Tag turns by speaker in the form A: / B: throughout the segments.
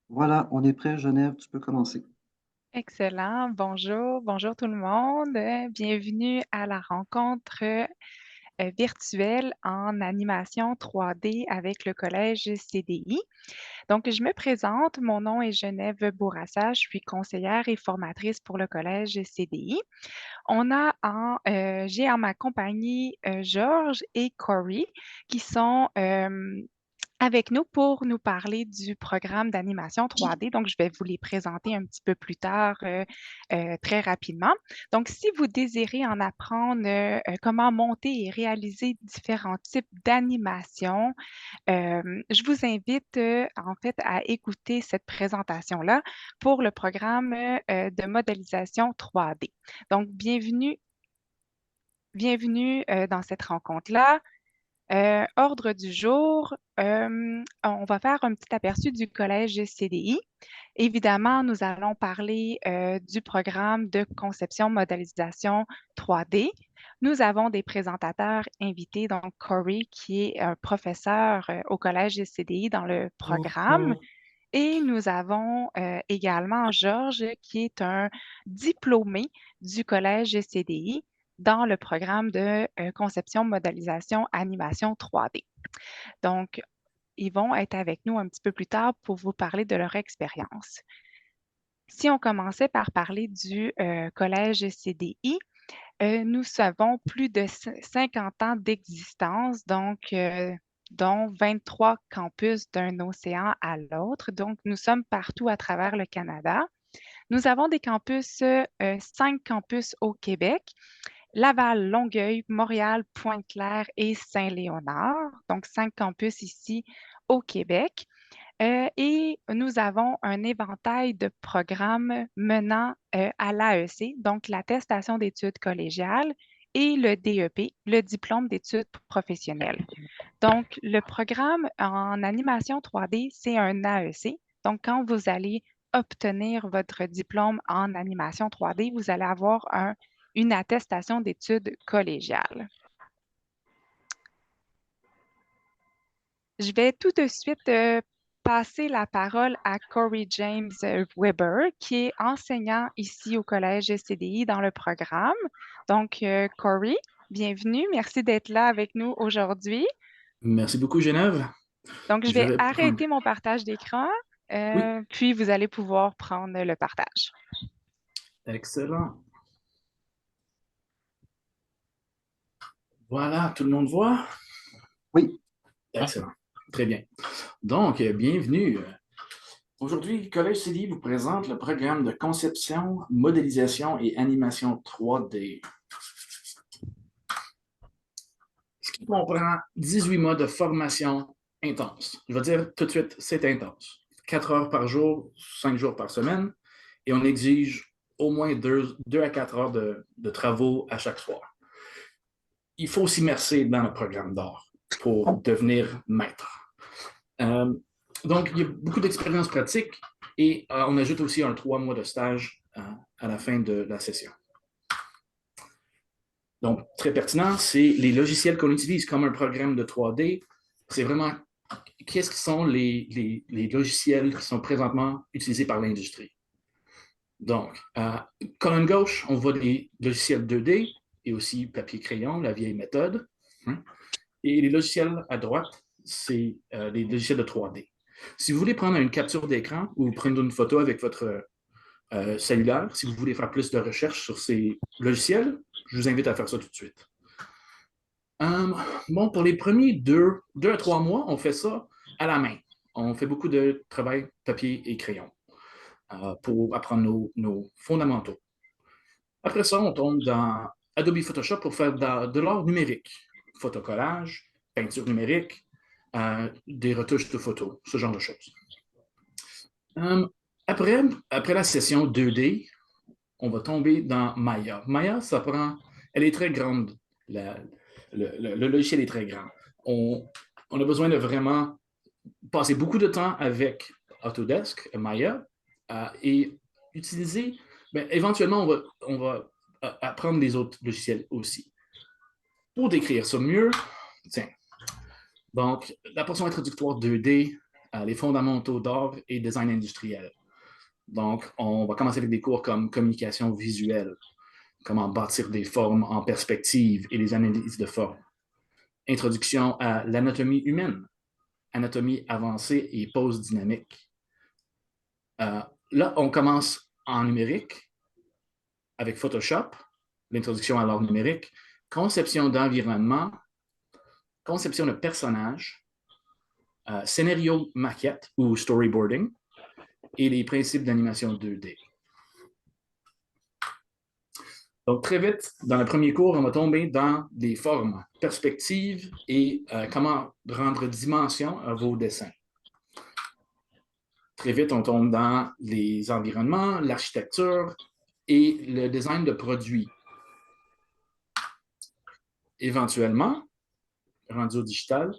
A: Voilà, on est prêt, Genève, tu peux commencer.
B: Excellent. Bonjour, bonjour tout le monde. Bienvenue à la rencontre virtuelle en animation 3D avec le Collège CDI. Donc, je me présente. Mon nom est Genève Bourassa. Je suis conseillère et formatrice pour le Collège CDI. J'ai en ma compagnie Georges et Corey qui sont avec nous pour nous parler du programme d'animation 3D. Donc, je vais vous les présenter un petit peu plus tard, très rapidement. Donc, si vous désirez en apprendre comment monter et réaliser différents types d'animation, je vous invite en fait à écouter cette présentation-là pour le programme de modélisation 3D. Donc, bienvenue dans cette rencontre-là. Ordre du jour, on va faire un petit aperçu du collège CDI. Évidemment, nous allons parler du programme de conception modélisation 3D. Nous avons des présentateurs invités, donc Corey, qui est un professeur au collège CDI dans le programme.
A: Bonjour.
B: Et nous avons également Georges, qui est un diplômé du Collège CDI dans le programme de conception, modélisation, animation 3D. Donc, ils vont être avec nous un petit peu plus tard pour vous parler de leur expérience. Si on commençait par parler du Collège CDI, nous avons plus de 50 ans d'existence, donc dont 23 campus d'un océan à l'autre. Donc, nous sommes partout à travers le Canada. Nous avons des campus, 5 campus au Québec, Laval, Longueuil, Montréal, Pointe-Claire et Saint-Léonard. Donc, 5 campus ici au Québec. Et nous avons un éventail de programmes menant à l'AEC, donc l'attestation d'études collégiales, et le DEP, le diplôme d'études professionnelles. Donc, le programme en animation 3D, c'est un AEC. Donc, quand vous allez obtenir votre diplôme en animation 3D, vous allez avoir une attestation d'études collégiales. Je vais tout de suite passer la parole à Corey James Weber, qui est enseignant ici au Collège CDI dans le programme. Donc, Corey, bienvenue. Merci d'être là avec nous aujourd'hui.
A: Merci beaucoup, Genève.
B: Donc, je
A: Je
B: vais
A: vais prendre.
B: arrêter mon partage d'écran,
A: Oui,
B: puis vous allez pouvoir prendre le partage.
A: excellent. Voilà, tout le monde voit? Oui. Excellent. Très bien. Donc, bienvenue. Aujourd'hui, le Collège CDI vous présente le programme de conception, modélisation et animation 3D, ce qui comprend 18 mois de formation intense. Je vais dire tout de suite, c'est intense. 4 heures par jour, 5 jours par semaine, et on exige au moins 2 à 4 heures de travaux à chaque soir. Il faut s'immerser dans le programme d'art pour devenir maître. Euh, donc, il y a beaucoup d'expériences pratiques et on ajoute aussi un 3 mois de stage à la fin de la session. Donc, très pertinent, c'est les logiciels qu'on utilise comme un programme de 3D. C'est vraiment qu'est-ce qui sont les logiciels qui sont présentement utilisés par l'industrie. Donc, colonne gauche, on voit des logiciels 2D et aussi papier-crayon, la vieille méthode. Et les logiciels à droite, c'est les logiciels de 3D. Si vous voulez prendre une capture d'écran ou prendre une photo avec votre cellulaire, si vous voulez faire plus de recherches sur ces logiciels, je vous invite à faire ça tout de suite. Euh, bon, pour les premiers 2 à 3 mois, on fait ça à la main. On fait beaucoup de travail papier et crayon pour apprendre nos fondamentaux. Après ça, on tombe dans Adobe Photoshop pour faire de l'art numérique, photocollage, peinture numérique, des retouches de photos, ce genre de choses. Euh, après la session 2D, on va tomber dans Maya. Maya, elle est très grande. Le logiciel est très grand. On, on a besoin de vraiment passer beaucoup de temps avec Autodesk, Maya, et utiliser, ben, éventuellement, on va apprendre les autres logiciels aussi. Pour décrire ça mieux, tiens, donc, la portion introductoire 2D, les fondamentaux d'art et design industriel. Donc, on va commencer avec des cours comme communication visuelle, comment bâtir des formes en perspective et les analyses de formes. Introduction à l'anatomie humaine, anatomie avancée et pose dynamique. Là, on commence en numérique avec Photoshop, l'introduction à l'art numérique, conception d'environnement, conception de personnages, scénario maquette ou storyboarding et les principes d'animation 2D. Donc, très vite, dans le premier cours, on va tomber dans des formes, perspectives et comment rendre dimension à vos dessins. Très vite, on tombe dans les environnements, l'architecture et le design de produits. Éventuellement, rendu au digital,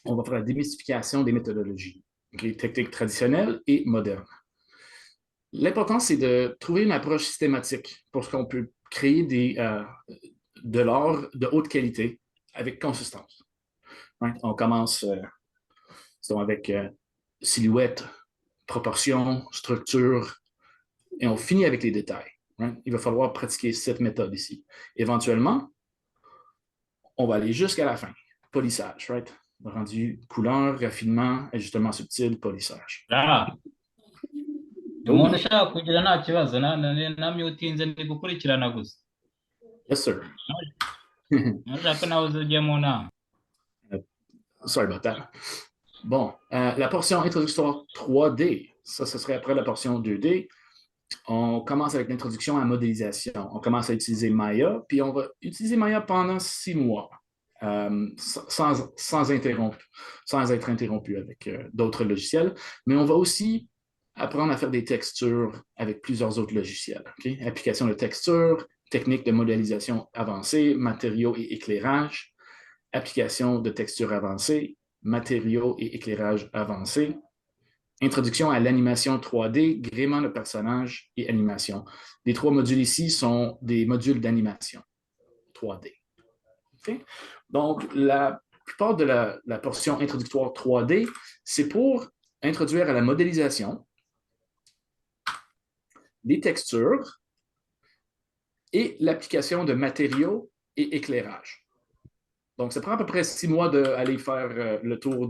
A: on va faire la démystification des méthodologies, les techniques traditionnelles et modernes. L'important, c'est de trouver une approche systématique pour qu'on peut créer de l'art de haute qualité avec consistance. Right? On commence avec silhouette, proportion, structure, et on finit avec les détails. Right? Il va falloir pratiquer cette méthode ici. Éventuellement, on va aller jusqu'à la fin. Polissage, right? Rendu couleur, raffinement, ajustement subtil, polissage.
C: umuntu ushaka kugira nta kibazo namye utinze ndi gukurikirana gusa.
A: Yes, sir.
C: Nashaka nawe uzajya mu nama.
A: Sorry about that. Bon, la portion introductoire 3D, ça, ce serait après la portion 2D. On commence avec l'introduction à la modélisation. On commence à utiliser Maya, puis on va utiliser Maya pendant 6 mois, sans être interrompu avec d'autres logiciels. Mais on va aussi apprendre à faire des textures avec plusieurs autres logiciels. Okay? Application de texture, technique de modélisation avancée, matériaux et éclairage, application de texture avancée, matériaux et éclairage avancé, introduction à l'animation 3D, gréement de personnages et animation. Les 3 modules ici sont des modules d'animation 3D. Okay? Donc, la plupart de la portion introductoire 3D, c'est pour introduire à la modélisation, les textures et l'application de matériaux et éclairage. Donc, ça prend à peu près 6 mois d'aller faire le tour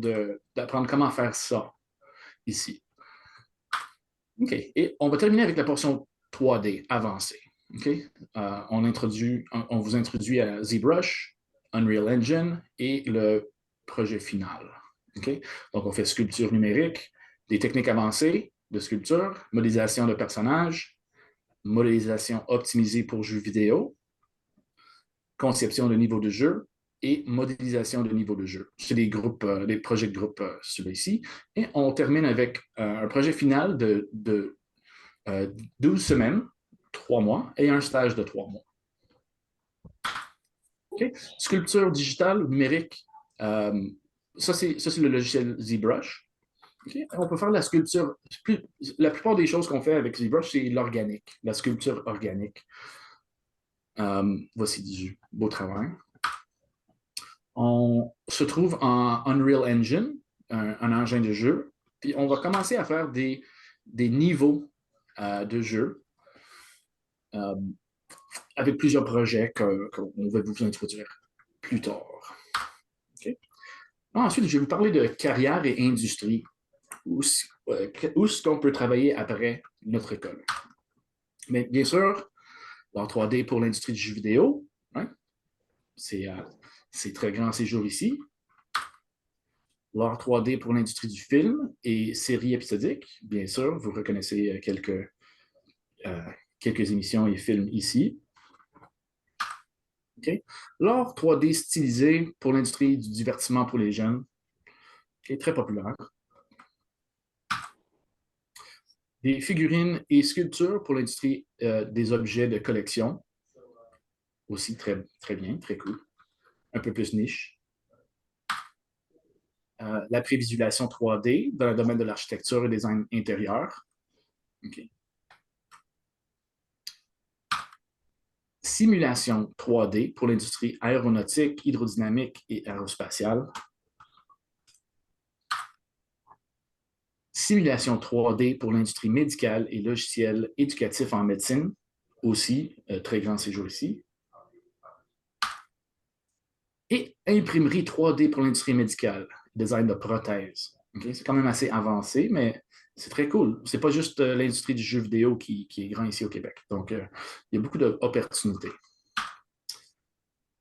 A: d'apprendre comment faire ça ici. OK. Et on va terminer avec la portion 3D avancée. OK? On vous introduit à ZBrush, Unreal Engine et le projet final. OK? Donc, on fait sculpture numérique, des techniques avancées de sculpture, modélisation de personnages, modélisation optimisée pour jeux vidéo, conception de niveau de jeu et modélisation de niveau de jeu. C'est des projets de groupe celui-ci. Et on termine avec un projet final de 12 semaines, 3 mois, et un stage de 3 mois. Okay. Sculpture digitale, numérique, ça c'est le logiciel ZBrush. Okay. On peut faire la sculpture. La plupart des choses qu'on fait avec ZBrush, c'est l'organique, la sculpture organique. Voici du beau travail. On se trouve en Unreal Engine, un engin de jeu, puis on va commencer à faire des niveaux de jeu avec plusieurs projets qu'on va vous introduire plus tard. Okay. Ensuite, je vais vous parler de carrière et industrie, où est-ce qu'on peut travailler après notre école. Mais bien sûr, l'art 3D pour l'industrie du jeu vidéo, hein? C'est très grand ces jours ici. L'art 3D pour l'industrie du film et séries épisodiques, bien sûr, vous reconnaissez quelques émissions et films ici. Okay. L'art 3D stylisé pour l'industrie du divertissement pour les jeunes, okay, très populaire. Des figurines et sculptures pour l'industrie des objets de collection, aussi très, très bien, très cool. Un peu plus niche. La prévisualisation 3D dans le domaine de l'architecture et design intérieur. Okay. Simulation 3D pour l'industrie aéronautique, hydrodynamique et aérospatiale. simulation 3D pour l'industrie médicale et logiciel éducatif en médecine, aussi, très grand séjour ici. Et imprimerie 3D pour l'industrie médicale, design de prothèses. Okay? C'est quand même assez avancé, mais c'est très cool. C'est pas juste l'industrie du jeu vidéo qui est grand ici au Québec. Donc, il y a beaucoup d'opportunités.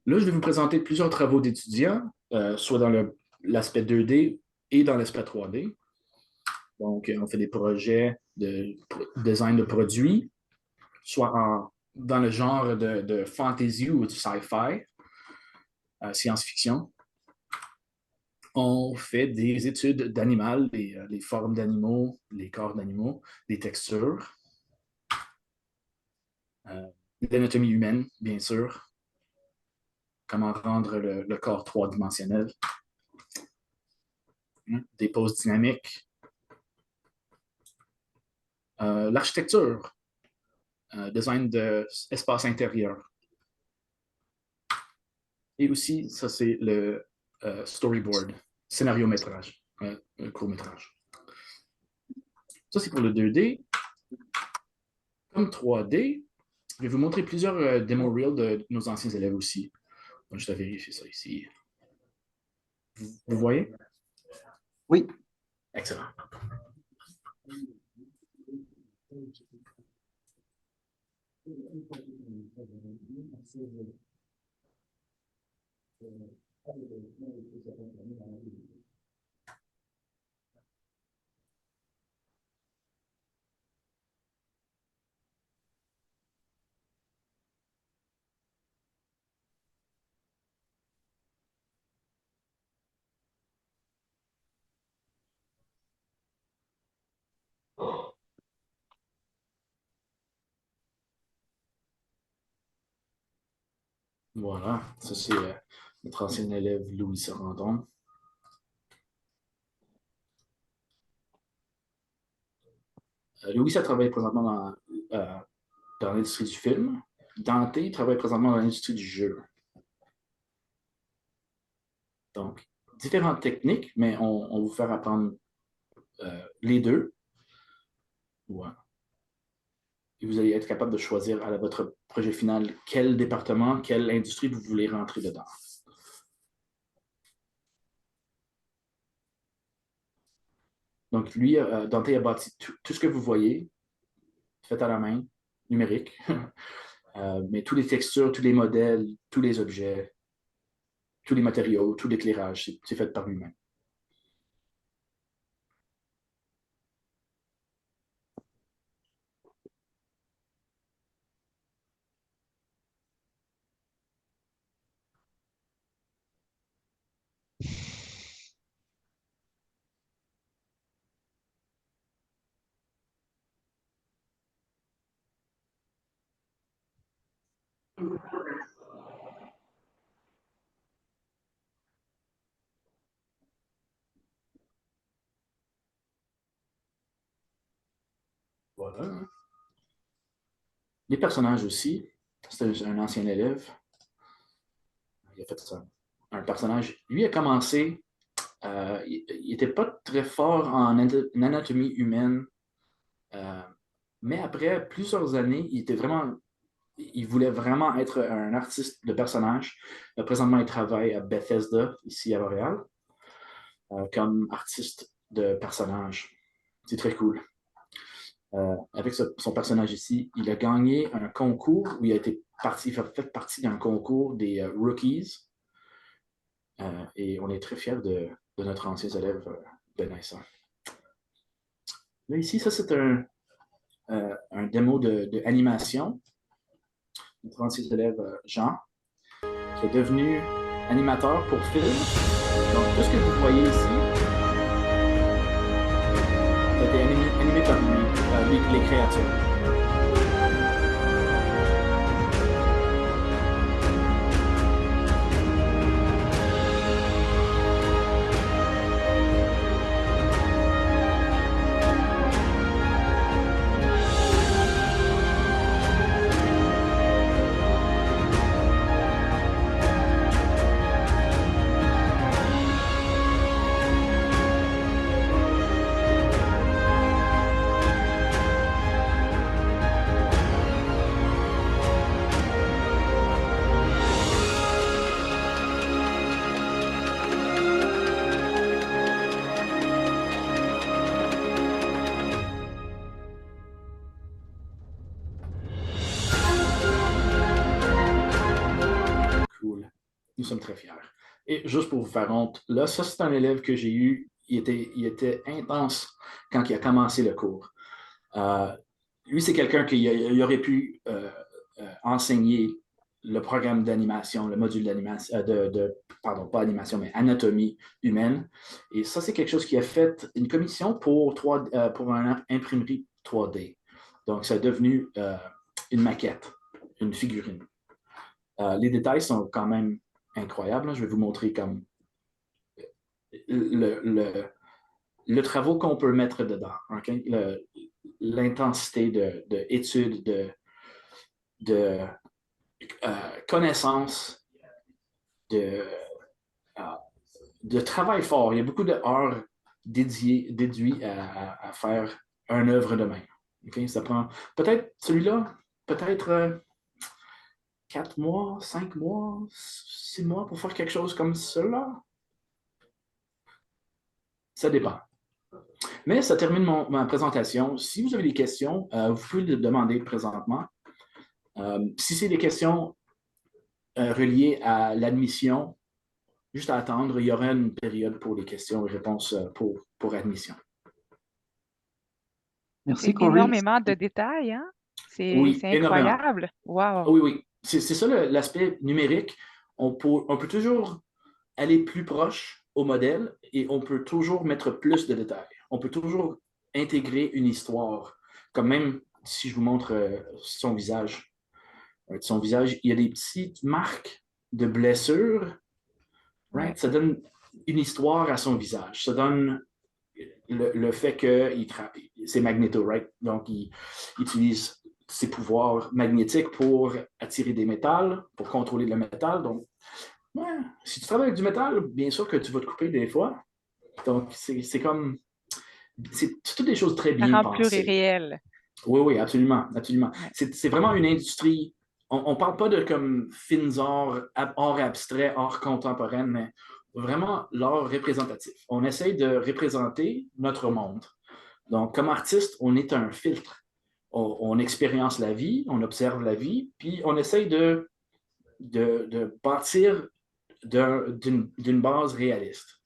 A: Là, je vais vous présenter plusieurs travaux d'étudiants, soit dans l'aspect 2D et dans l'aspect 3D. Donc, on fait des projets de design de produits, soit dans le genre de fantasy ou du sci-fi, science-fiction. On fait des études d'animal, les formes d'animaux, les corps d'animaux, les textures, l'anatomie humaine, bien sûr, comment rendre le corps trois-dimensionnel, des poses dynamiques, l'architecture, design d'espace intérieur. Et aussi, ça c'est le storyboard, scénario-métrage, court-métrage. Ça c'est pour le 2D. Comme 3D, je vais vous montrer plusieurs démos reels de nos anciens élèves aussi. Donc, je vais vérifier ça ici. Vous voyez?
D: Oui.
A: Excellent. Voilà, ça c'est notre ancien élève Louis Sarandon. Louis a travaillé présentement dans l'industrie du film. Dante travaille présentement dans l'industrie du jeu. Donc, différentes techniques, mais on va vous faire apprendre les deux. Voilà. Et vous allez être capable de choisir à votre projet final quel département, quelle industrie vous voulez rentrer dedans. Donc, lui, Dante a bâti tout ce que vous voyez, fait à la main, numérique, mais toutes les textures, tous les modèles, tous les objets, tous les matériaux, tout l'éclairage, c'est fait par lui-même. Voilà. Les personnages aussi. C'est un ancien élève. Il a fait ça. Un personnage. Lui a commencé. Il n'était pas très fort en anatomie humaine. Mais après plusieurs années, il voulait vraiment être un artiste de personnage. Présentement, il travaille à Bethesda, ici à Montréal, comme artiste de personnage. C'est très cool. Avec son personnage ici, il a gagné un concours où il a fait partie d'un concours des Rookies. Et on est très fiers de notre ancien élève, Ben Issa. Là, ici, ça, c'est un démo d'animation. Notre ancien élève, Jean, qui est devenu animateur pour film. Donc, tout ce que vous voyez ici, ça a été animé par lui, les créatures. nous sommes très fiers. Et juste pour vous faire honte, là, ça, c'est un élève que j'ai eu, il était intense quand il a commencé le cours. Lui, c'est quelqu'un qui aurait pu enseigner le programme d'animation, le module d'animation, pardon, pas animation, mais anatomie humaine. Et ça, c'est quelque chose qui a fait une commission pour une imprimerie 3D. Donc, ça est devenu une maquette, une figurine. Les détails sont quand même incroyables. Là. Je vais vous montrer comme le travail qu'on peut mettre dedans. Okay? L'intensité d'études, de connaissances, de travail fort. Il y a beaucoup d'heures déduites à faire une œuvre de main. Okay? Ça prend peut-être celui-là, peut-être 4 mois, 5 mois, 6 mois pour faire quelque chose comme cela. Ça dépend. Mais ça termine ma présentation. Si vous avez des questions, vous pouvez les demander présentement. Si c'est des questions reliées à l'admission, juste à attendre, il y aura une période pour les questions et réponses pour admission.
D: Merci, Corey.
B: Énormément de détails, hein?
A: Oui,
B: C'est incroyable. Wow.
A: Oui, oui. C'est ça l'aspect numérique. On peut toujours aller plus proche au modèle et on peut toujours mettre plus de détails. On peut toujours intégrer une histoire. Comme même si je vous montre son visage. Son visage, il y a des petites marques de blessures. Right? Ça donne une histoire à son visage. Ça donne le fait que c'est Magneto, right? Donc, il utilise ses pouvoirs magnétiques pour attirer des métals, pour contrôler le métal. Donc, ouais, si tu travailles avec du métal, bien sûr que tu vas te couper des fois. Donc, c'est comme... C'est toutes des choses très bien
B: Ça rend
A: pensées.
B: pluriréel.
A: Oui, oui, absolument, absolument.
B: Ouais.
A: C'est vraiment une industrie... On ne parle pas de comme fines arts abstraits, arts contemporains, mais vraiment l'art représentatif. On essaye de représenter notre monde. Donc, comme artiste, on est un filtre. On expérience la vie, on observe la vie, puis on essaye de bâtir d'une base réaliste.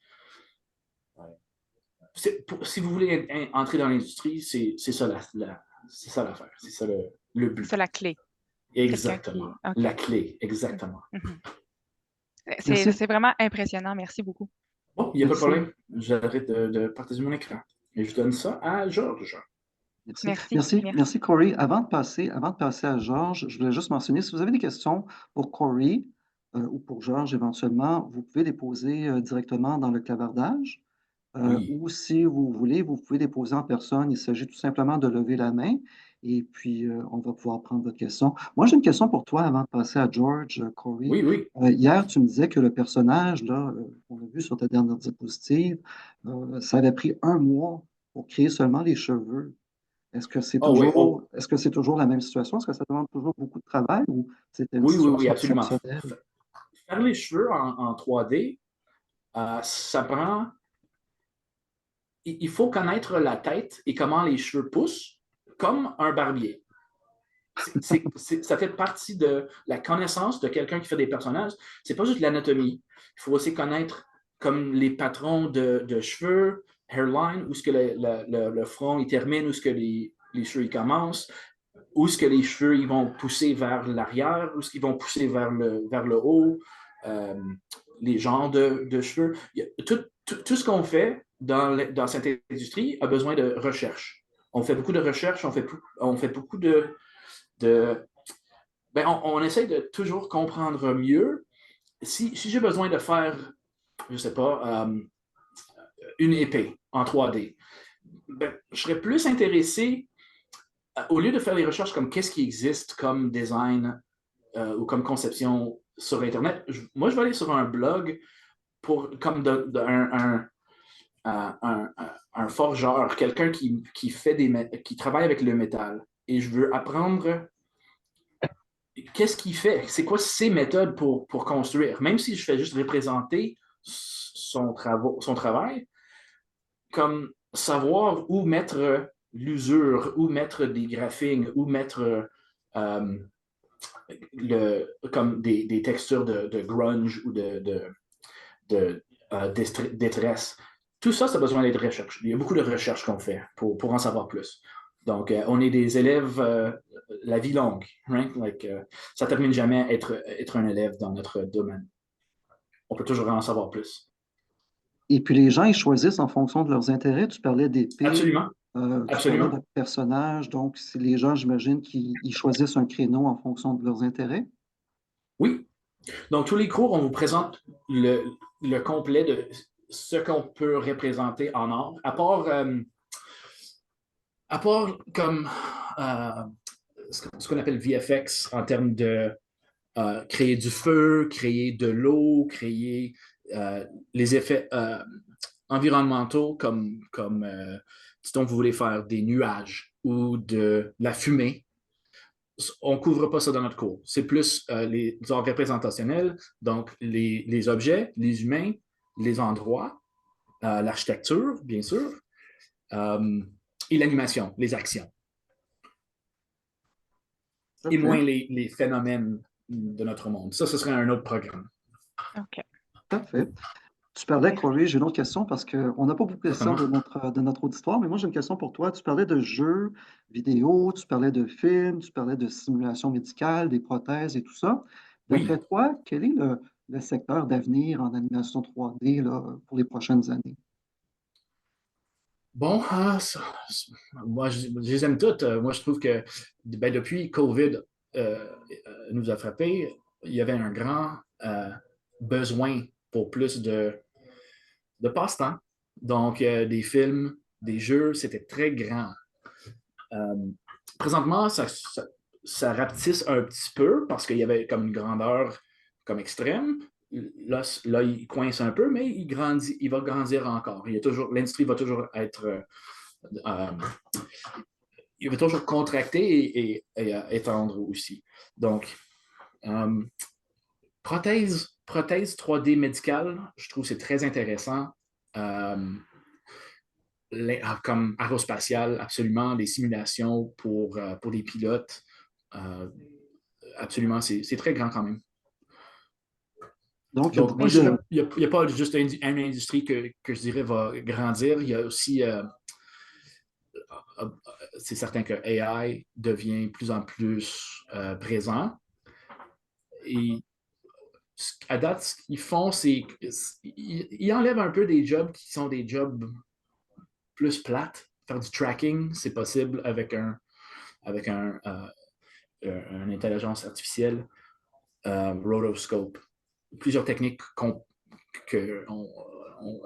A: Si vous voulez entrer dans l'industrie, c'est ça l'affaire, c'est ça le but.
B: C'est la clé.
A: Exactement.
B: Okay.
A: La clé, exactement.
B: C'est vraiment impressionnant. Merci beaucoup.
A: Bon, il n'y a pas de problème. J'arrête de partager mon écran. Et je donne ça à Georges.
D: Merci, Corey. Avant de passer à Georges, je voulais juste mentionner, si vous avez des questions pour Corey ou pour Georges éventuellement, vous pouvez les poser directement dans le clavardage.
A: Oui.
D: Ou si vous voulez, vous pouvez les poser en personne. Il s'agit tout simplement de lever la main et puis on va pouvoir prendre votre question. Moi, j'ai une question pour toi avant de passer à George, Corey.
A: Oui, oui.
D: Hier, tu me disais que le personnage, là, qu'on a vu sur ta dernière diapositive, ça avait pris 1 mois pour créer seulement les cheveux. Est-ce que c'est toujours la même situation? Est-ce que ça demande toujours beaucoup de travail ou c'était une
A: Oui,
D: situation
A: absolument.
D: exceptionnelle?
A: Faire les cheveux en 3D, ça prend... Il faut connaître la tête et comment les cheveux poussent, comme un barbier. Ça fait partie de la connaissance de quelqu'un qui fait des personnages. C'est pas juste l'anatomie. Il faut aussi connaître comme les patrons de cheveux, hairline, où est-ce que le front il termine, où est-ce que les cheveux ils commencent, où est-ce que les cheveux ils vont pousser vers l'arrière, où est-ce qu'ils vont pousser vers le haut, les genres de cheveux. Tout ce qu'on fait dans cette industrie a besoin de recherche. On fait beaucoup de recherche, on fait beaucoup on essaie de toujours comprendre mieux. Si j'ai besoin de faire, je ne sais pas, une épée en 3D, je serais plus intéressé, au lieu de faire les recherches comme qu'est-ce qui existe comme design ou comme conception sur Internet, moi, je vais aller sur un blog comme un forgeur, quelqu'un qui travaille avec le métal. Et je veux apprendre qu'est-ce qu'il fait, c'est quoi ses méthodes pour construire. Même si je fais juste représenter son travail, comme savoir où mettre l'usure, où mettre des graphines, où mettre comme des textures de grunge ou de détresse. Tout ça, ça a besoin d'être recherché. Il y a beaucoup de recherches qu'on fait pour en savoir plus. Donc, on est des élèves la vie longue. Right? Ça ne termine jamais être un élève dans notre domaine. On peut toujours en savoir plus.
D: Et puis les gens, ils choisissent en fonction de leurs intérêts. Tu parlais d'épée,
A: Absolument.
D: tu parlais
A: Absolument.
D: de personnages. Donc, c'est les gens, j'imagine, qui ils choisissent un créneau en fonction de leurs intérêts.
A: Oui. Donc, tous les cours, on vous présente le complet de ce qu'on peut représenter en art, à part comme ce qu'on appelle VFX en termes de créer du feu, créer de l'eau, créer les effets environnementaux comme disons vous voulez faire des nuages ou de la fumée. On ne couvre pas ça dans notre cours. C'est plus les arts représentationnels, donc les objets, les humains, les endroits, l'architecture, bien sûr, et l'animation, les actions. Et moins les phénomènes de notre monde. Ça, ce serait un autre programme.
B: OK.
D: Parfait. Tu parlais, Corey, j'ai une autre question parce qu'on n'a pas beaucoup de questions de notre auditoire, mais moi j'ai une question pour toi. Tu parlais de jeux vidéo, tu parlais de films, tu parlais de simulation médicale, des prothèses et tout ça. D'après
A: Oui.
D: toi, quel est le secteur d'avenir en animation 3D là, pour les prochaines années?
A: Bon, moi, je les aime toutes. Moi, je trouve que depuis COVID nous a frappé, il y avait un grand besoin pour plus de passe-temps. Donc, des films, des jeux, c'était très grand. Présentement, ça rapetisse un petit peu parce qu'il y avait comme une grandeur comme extrême. Là, il coince un peu, mais il va grandir encore. L'industrie va toujours être euh, il va toujours contracter et étendre aussi. Donc, prothèse 3D médicale, je trouve que c'est très intéressant. Comme aérospatial, absolument, des simulations pour des pilotes. Absolument, c'est très grand quand même.
D: Donc,
A: Donc, moi, il n'y a pas juste une industrie que je dirais va grandir. Il y a aussi, c'est certain que AI devient de plus en plus présent. Et à date, ce qu'ils font, c'est qu'ils enlèvent un peu des jobs qui sont des jobs plus plates. Faire du tracking, c'est possible avec une intelligence artificielle, rotoscope. Plusieurs techniques qu'on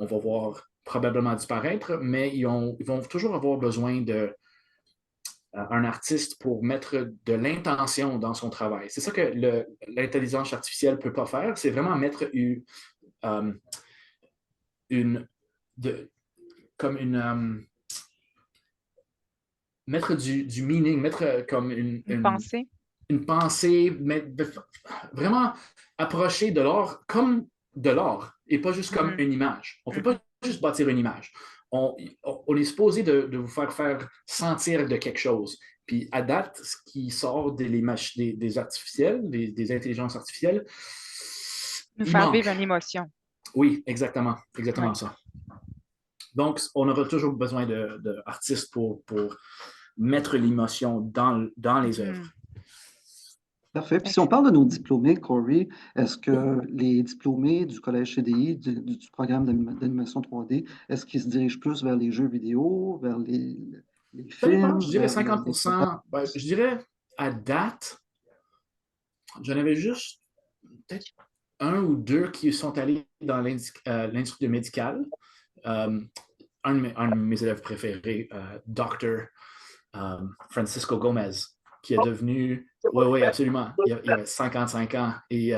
A: va voir probablement disparaître, mais ils vont toujours avoir besoin d'un artiste pour mettre de l'intention dans son travail. C'est ça que l'intelligence artificielle ne peut pas faire, c'est vraiment mettre mettre du meaning, mettre comme
B: une pensée.
A: Une pensée, vraiment approcher de l'art comme de l'art et pas juste comme une image. On ne peut pas juste bâtir une image. On est supposé de vous faire sentir de quelque chose. Puis à date, ce qui sort des artificiels, des intelligences artificielles,
B: nous faire vivre une émotion.
A: Oui, exactement. Exactement ça. Donc, on aura toujours besoin d'artistes pour mettre l'émotion dans les œuvres.
D: Parfait. Puis si on parle de nos diplômés, Corey, est-ce que les diplômés du Collège CDI, du programme d'animation 3D, est-ce qu'ils se dirigent plus vers les jeux vidéo, vers les films?
A: Je dirais 50%. Je dirais à date, j'en avais juste peut-être un ou deux qui sont allés dans l'industrie médicale. Un de mes élèves préférés, Dr. Francisco Gomez, qui est devenu... Oui, absolument. Il avait 55 ans et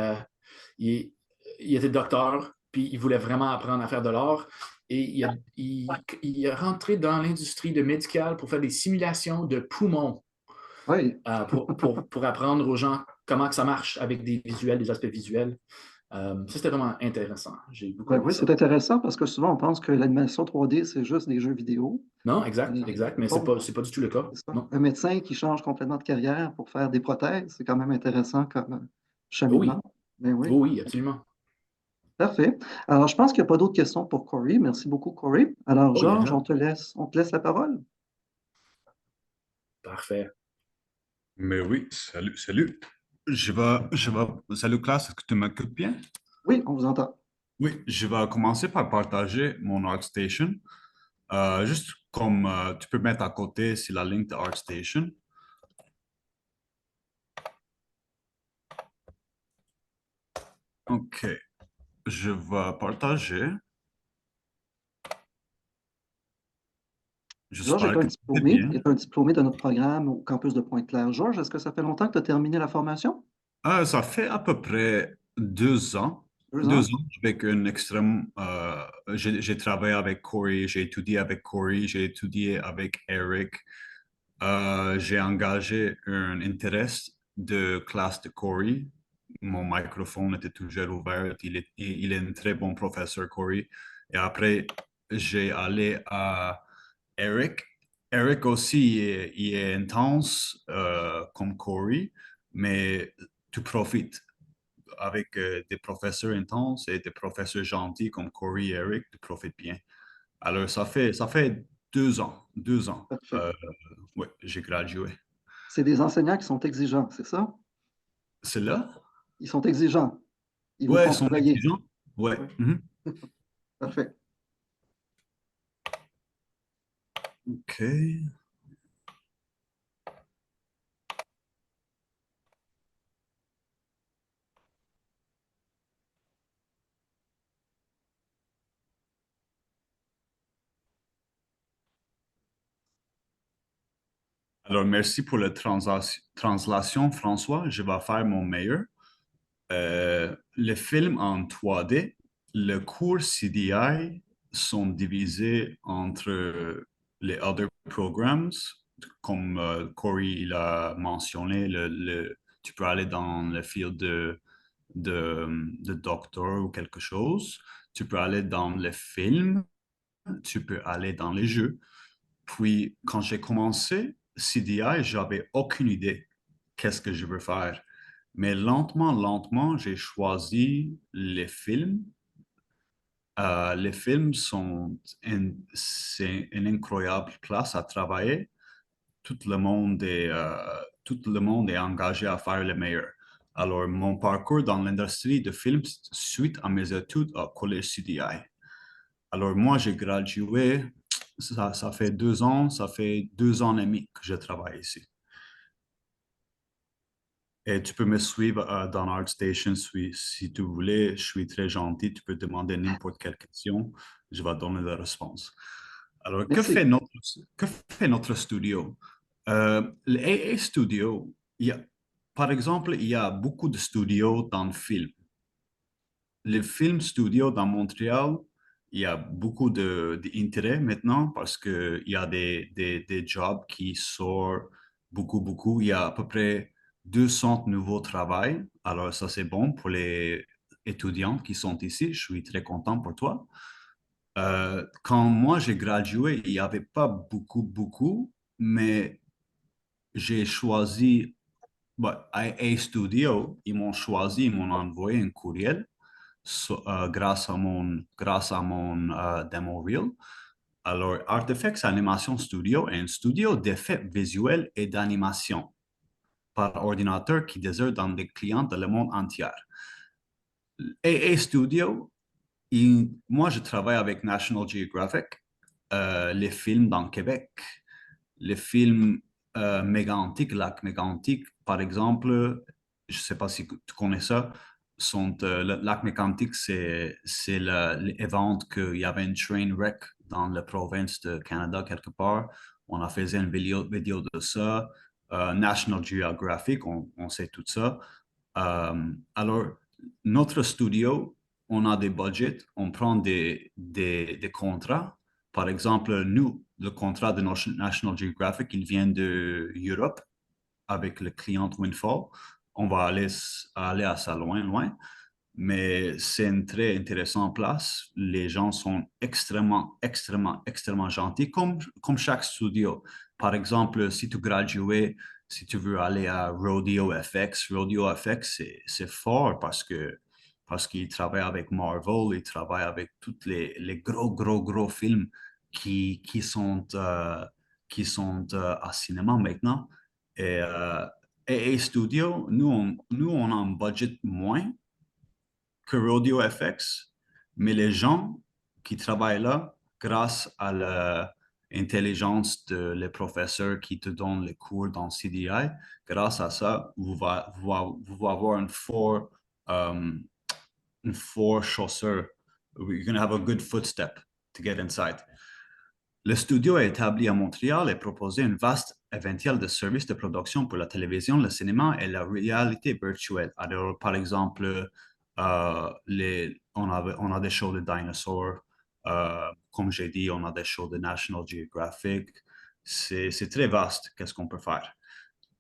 A: il était docteur, puis il voulait vraiment apprendre à faire de l'art. Et il est rentré dans l'industrie de médicale pour faire des simulations de poumons.
D: Oui.
A: Pour apprendre aux gens comment que ça marche avec des aspects visuels. Ça, c'était vraiment intéressant. J'ai beaucoup
D: Ben
A: aimé
D: oui,
A: ça.
D: c'est intéressant parce que souvent on pense que l'animation 3D, c'est juste des jeux vidéo.
A: Non, exact,
D: Mais
A: exact, mais
D: bon,
A: c'est pas du tout le cas.
D: c'est ça.
A: Non.
D: Un médecin qui change complètement de carrière pour faire des prothèses, c'est quand même intéressant comme
A: Oh
D: cheminement.
A: oui,
D: Mais oui,
A: oh oui, absolument.
D: parfait. Alors, je pense qu'il n'y a pas d'autres questions pour Corey. Merci beaucoup, Corey. Alors,
A: Oh, il y en
D: Georges,
A: a.
D: on te laisse la parole.
A: Parfait.
E: Mais oui, salut, salut. Salut classe, est-ce que tu m'écoutes bien?
D: Oui, on vous entend.
E: Oui, je vais commencer par partager mon ArtStation. Juste comme tu peux mettre à côté, c'est la ligne de ArtStation. OK, je vais partager.
D: Georges est
E: J'espère
D: un
E: que c'est
D: diplômé,
E: bien.
D: est un diplômé de notre programme au campus de Pointe-Claire. Georges, est-ce que ça fait longtemps que tu as terminé la formation?
E: Ça fait à peu près 2 ans.
D: 2 ans?
E: 2 ans avec une extrême. J'ai travaillé avec Corey, j'ai étudié avec Corey, j'ai étudié avec Eric. J'ai engagé un intérêt de classe de Corey. Mon microphone était toujours ouvert. Il est un très bon professeur, Corey. Et après, j'ai allé à Eric. Eric aussi, il est intense comme Corey, mais tu profites avec des professeurs intenses et des professeurs gentils comme Corey et Eric, tu profites bien. Alors, ça fait 2 ans. 2 ans.
D: Parfait.
E: Ouais, j'ai gradué.
D: C'est des enseignants qui sont exigeants, c'est ça?
E: C'est là?
D: Ils sont exigeants. Ils vous
E: Ouais, ils
D: font
E: sont
D: travailler.
E: exigeants. Ouais.
D: Oui,
E: Mhm.
D: parfait.
E: OK. Alors, merci pour la translation, François. Je vais faire mon meilleur. Les films en 3D, le cours CDI sont divisés entre les other programs, comme Corey il a mentionné, tu peux aller dans le field de docteur ou quelque chose, tu peux aller dans les films, tu peux aller dans les jeux. Puis, quand j'ai commencé CDI, j'avais aucune idée qu'est-ce que je veux faire. Mais lentement, lentement, j'ai choisi les films. Les films c'est une incroyable place à travailler. Tout le monde est engagé à faire le meilleur. Alors, mon parcours dans l'industrie de films, suite à mes études au Collège CDI. Alors, moi, j'ai gradué, ça fait 2 ans, ça fait 2 ans et demi que je travaille ici. Et tu peux me suivre dans ArtStation si tu voulais. Je suis très gentil. Tu peux demander n'importe quelle question. Je vais donner la réponse. Alors, que
D: Merci.
E: fait notre studio? Le AA Studio, par exemple, il y a beaucoup de studios dans le film. Les film studios dans Montréal, il y a beaucoup d'intérêt maintenant parce qu'il y a des jobs qui sortent beaucoup, beaucoup. Il y a à peu près 200 nouveaux travails. Alors, ça, c'est bon pour les étudiants qui sont ici. Je suis très content pour toi. Quand moi, j'ai gradué, il n'y avait pas beaucoup, beaucoup, mais j'ai choisi, A Studio, ils m'ont choisi, ils m'ont envoyé un courriel grâce à mon demo reel. Alors, Artifacts Animation Studio est un studio d'effets visuels et d'animation par ordinateur qui désire dans des clients de le monde entier. AA Studio, moi, je travaille avec National Geographic, les films dans Québec, les films mégantiques, lac mégantique, par exemple, je ne sais pas si tu connais ça, le lac mégantique, c'est l'événement qu'il y avait une train wreck dans la province de Canada quelque part. On a fait une vidéo de ça. National Geographic, on sait tout ça. Alors, notre studio, on a des budgets, on prend des contrats. Par exemple, nous, le contrat de National Geographic, il vient de Europe avec le client Windfall. On va aller à ça loin, loin. mais c'est une très intéressante place. Les gens sont extrêmement, extrêmement, extrêmement gentils, comme chaque studio. Par exemple, si tu graduais, si tu veux aller à Rodeo FX, c'est fort parce qu'ils travaillent avec Marvel, ils travaillent avec tous les gros, gros, gros films qui sont à cinéma maintenant. Et, et Studio, nous, on a un budget moins que Rodeo FX, mais les gens qui travaillent là, grâce à l'intelligence de les professeurs qui te donnent les cours dans CDI, grâce à ça, vous va avoir une fort chaussure. You're going to have a good footstep to get inside. Le studio est établi à Montréal et proposait une vaste éventail de services de production pour la télévision, le cinéma et la réalité virtuelle. Alors, par exemple, on a des shows de dinosaures. Comme j'ai dit, on a des shows de National Geographic. C'est très vaste, qu'est-ce qu'on peut faire.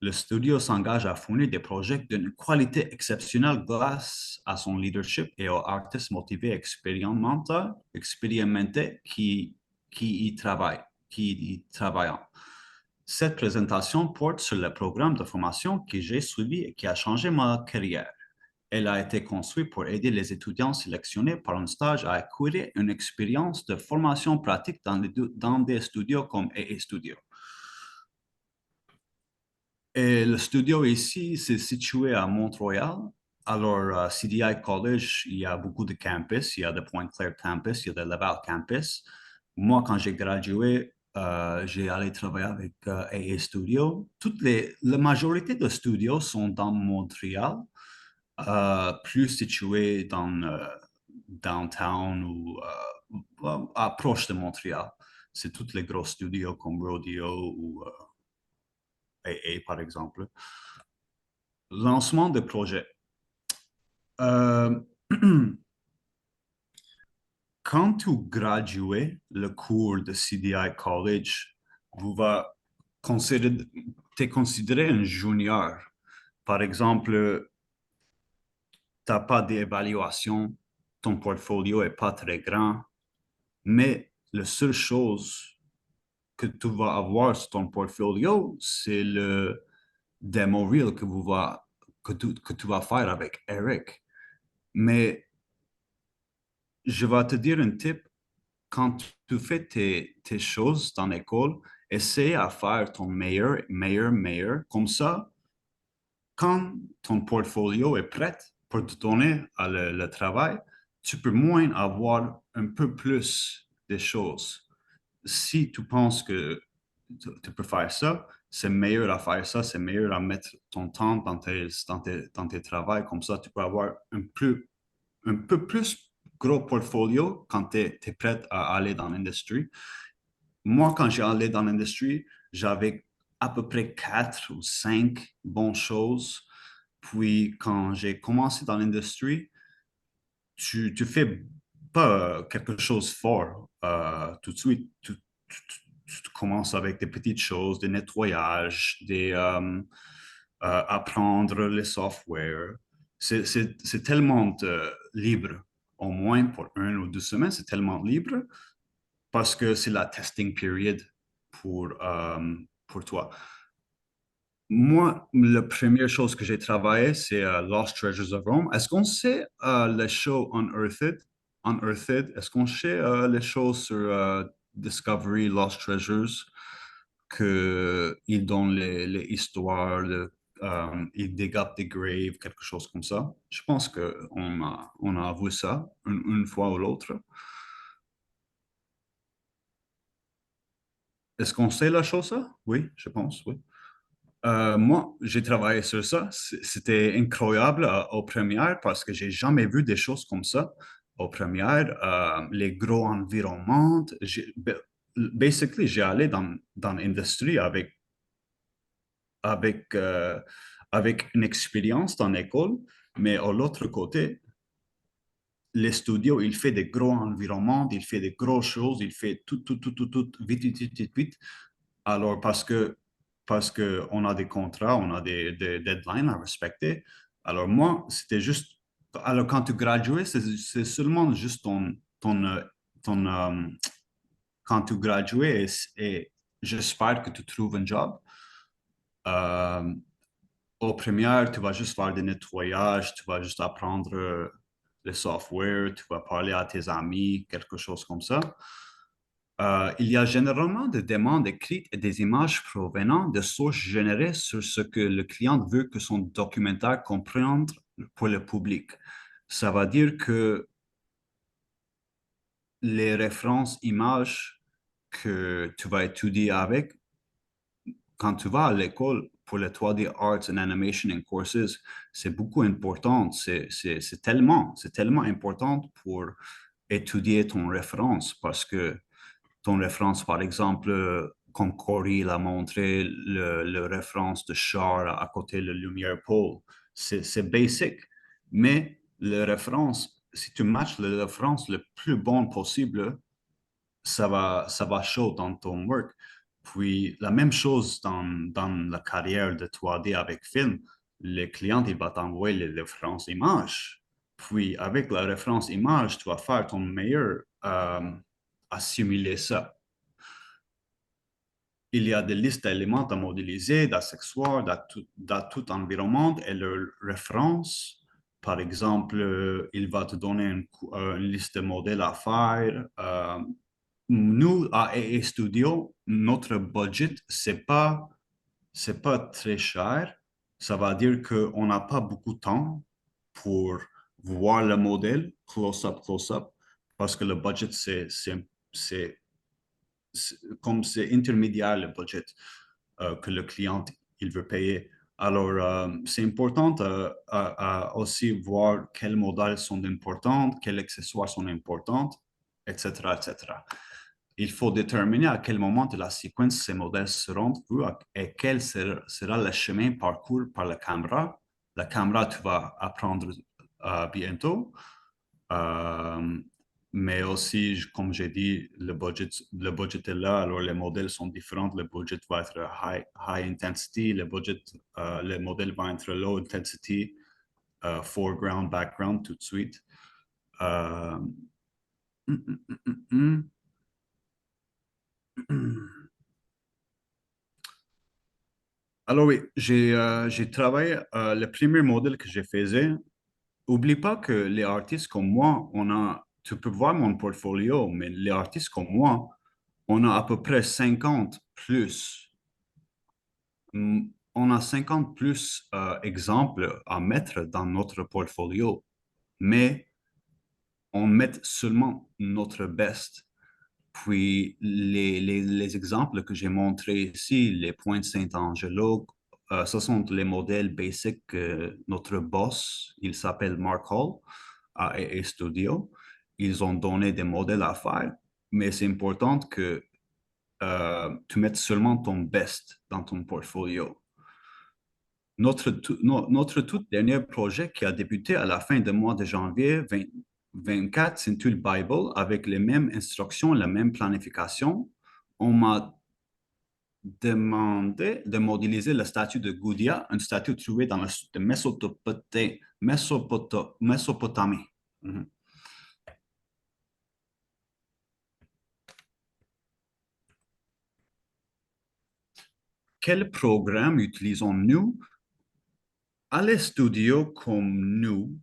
E: Le studio s'engage à fournir des projets d'une qualité exceptionnelle grâce à son leadership et aux artistes motivés expérimentés qui y travaillent. Cette présentation porte sur le programme de formation que j'ai suivi et qui a changé ma carrière. Elle a été construite pour aider les étudiants sélectionnés par un stage à acquérir une expérience de formation pratique dans des studios comme AA Studio. Et le studio ici, c'est situé à Montréal. Alors, CDI College, il y a beaucoup de campus. Il y a de Pointe-Claire Campus, il y a de Laval Campus. Moi, quand j'ai gradué, j'ai allé travailler avec AA Studio. La majorité de studios sont dans Montréal, plus situés dans downtown ou proche de Montréal. C'est tous les gros studios comme Rodeo ou AA, par exemple. Lancement de projet. Quand tu gradues le cours de CDI College, t'es considéré un junior. Par exemple, tu n'as pas d'évaluation, ton portfolio n'est pas très grand, mais la seule chose que tu vas avoir sur ton portfolio, c'est le demo reel que tu vas faire avec Eric. Mais je vais te dire un tip. Quand tu fais tes choses dans l'école, essaie à faire ton meilleur. Comme ça, quand ton portfolio est prêt pour te donner le travail, tu peux moins avoir un peu plus de choses. Si tu penses que tu peux faire ça, c'est meilleur à faire ça, c'est meilleur à mettre ton temps dans tes travaux. Comme ça, tu peux avoir un peu plus gros portfolio quand tu es prêt à aller dans l'industrie. Moi, quand j'ai allé dans l'industrie, j'avais à peu près 4 ou 5 bonnes choses. Puis, quand j'ai commencé dans l'industrie, tu fais pas quelque chose fort tout de suite. Tu commences avec des petites choses, des nettoyages, apprendre les softwares. C'est tellement libre, au moins pour 1 ou 2 semaines, c'est tellement libre parce que c'est la testing period pour toi. Moi, la première chose que j'ai travaillé, c'est Lost Treasures of Rome. Est-ce qu'on sait le show Unearthed? Est-ce qu'on sait les choses sur Discovery, Lost Treasures, qu'ils donnent les histoires, ils dégagent des graves, quelque chose comme ça? Je pense qu'on a vu ça une fois ou l'autre. Est-ce qu'on sait la chose, ça? Oui, je pense, oui. Moi, j'ai travaillé sur ça. C'était incroyable aux premières parce que j'ai jamais vu des choses comme ça aux premières. Les gros environnements. Basically, j'ai allé dans l'industrie avec, euh, avec une expérience dans l'école, mais de l'autre côté, les studios, il fait des gros environnements, il fait des grosses choses, il fait tout, vite, vite, vite, vite, vite. Alors, parce qu'on a des contrats, on a des deadlines à respecter. Alors, moi, c'était juste Alors, quand tu gradues, c'est seulement juste quand tu gradues et j'espère que tu trouves un job. Au première, tu vas juste faire des nettoyages, tu vas juste apprendre le software, tu vas parler à tes amis, quelque chose comme ça. Il y a généralement des demandes écrites et des images provenant de sources générées sur ce que le client veut que son documentaire comprenne pour le public. Ça veut dire que les références images que tu vas étudier avec, quand tu vas à l'école pour le 3D Arts and Animation and Courses, c'est beaucoup important. C'est tellement important pour étudier ton référence parce que ton référence, par exemple, comme Corey l'a montré, le référence de Char à côté de Lumière Pole, c'est basic. Mais le référence, si tu matches le référence le plus bon possible, ça va show dans ton work. Puis la même chose dans la carrière de 3D avec film, le client il va t'envoyer les références images. Puis avec la référence image, tu vas faire ton meilleur à simuler ça. Il y a des listes d'éléments à modéliser, d'accessoires, dans tout environnement et leurs références. Par exemple, il va te donner une liste de modèles à faire. Nous, à AA Studio, notre budget, c'est pas très cher. Ça va dire qu'on n'a pas beaucoup de temps pour voir le modèle close-up, parce que le budget, comme c'est intermédiaire le budget que le client il veut payer. Alors, c'est important à aussi voir quels modèles sont importants, quels accessoires sont importants, etc., etc. Il faut déterminer à quel moment de la séquence ces modèles seront vus et quel sera le chemin parcouru par la caméra. La caméra, tu vas apprendre bientôt. Mais aussi, comme j'ai dit, le budget est là, alors les modèles sont différents. Le budget va être high intensity, le modèle va être low intensity, foreground, background, tout de suite. Alors oui, j'ai travaillé, le premier modèle que j'ai fait. Oublie pas que les artistes comme moi, tu peux voir mon portfolio, mais les artistes comme moi, on a à peu près 50 plus. On a 50 plus exemples à mettre dans notre portfolio, mais on met seulement notre best. Puis les exemples que j'ai montrés ici, les points de Saint-Angelo, ce sont les modèles basiques que notre boss, il s'appelle Mark Hall, à AA Studio. Ils ont donné des modèles à faire, mais c'est important que tu mettes seulement ton best dans ton portfolio. Notre tout dernier projet qui a débuté à la fin du mois de janvier 2024 s'intitule Bible avec les mêmes instructions, la même planification. On m'a demandé de modéliser la statue de Goudia, une statue trouvée dans le sud de Mésopotamie. Quel programme utilisons-nous? À les studios comme nous,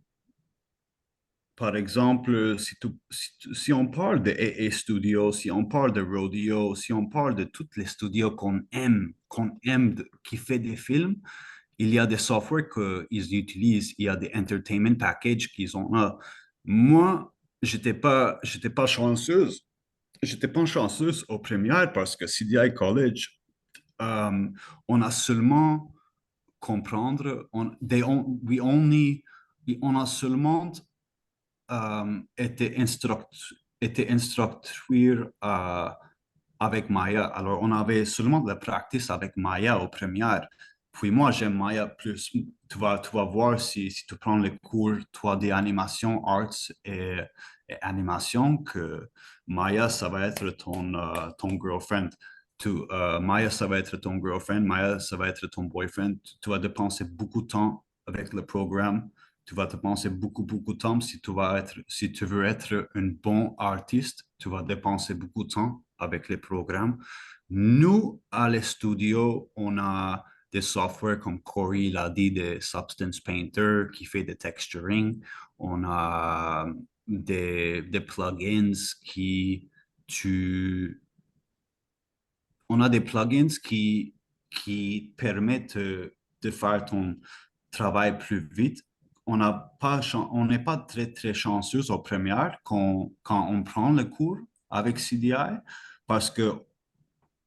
E: par exemple, si on parle de AA Studio, si on parle de Rodeo, si on parle de tous les studios qu'on aime qui fait des films, il y a des softwares qu'ils utilisent, il y a des entertainment packages qu'ils ont là. Moi, j'étais pas chanceuse. J'étais pas chanceuse aux premières parce que CDI College, on a seulement comprendre, on a seulement été instructeur avec Maya. Alors, on avait seulement de la pratique avec Maya aux premières. Puis moi, j'aime Maya plus. Tu vas voir si tu prends les cours 3D animation, arts et animation, que Maya, ça va être ton girlfriend. Maya, ça va être ton girlfriend. Maya, ça va être ton boyfriend. Tu vas dépenser beaucoup de temps avec le programme. Tu vas te penser beaucoup, beaucoup de temps. Si tu veux être un bon artiste, tu vas dépenser beaucoup de temps avec les programmes. Nous, à les studios, on a des softwares comme Corey l'a dit, des Substance Painter qui fait des texturing. On a des plugins on a des plugins qui permettent de faire ton travail plus vite. On n'est pas très, très chanceux aux premières quand on prend le cours avec CDI parce que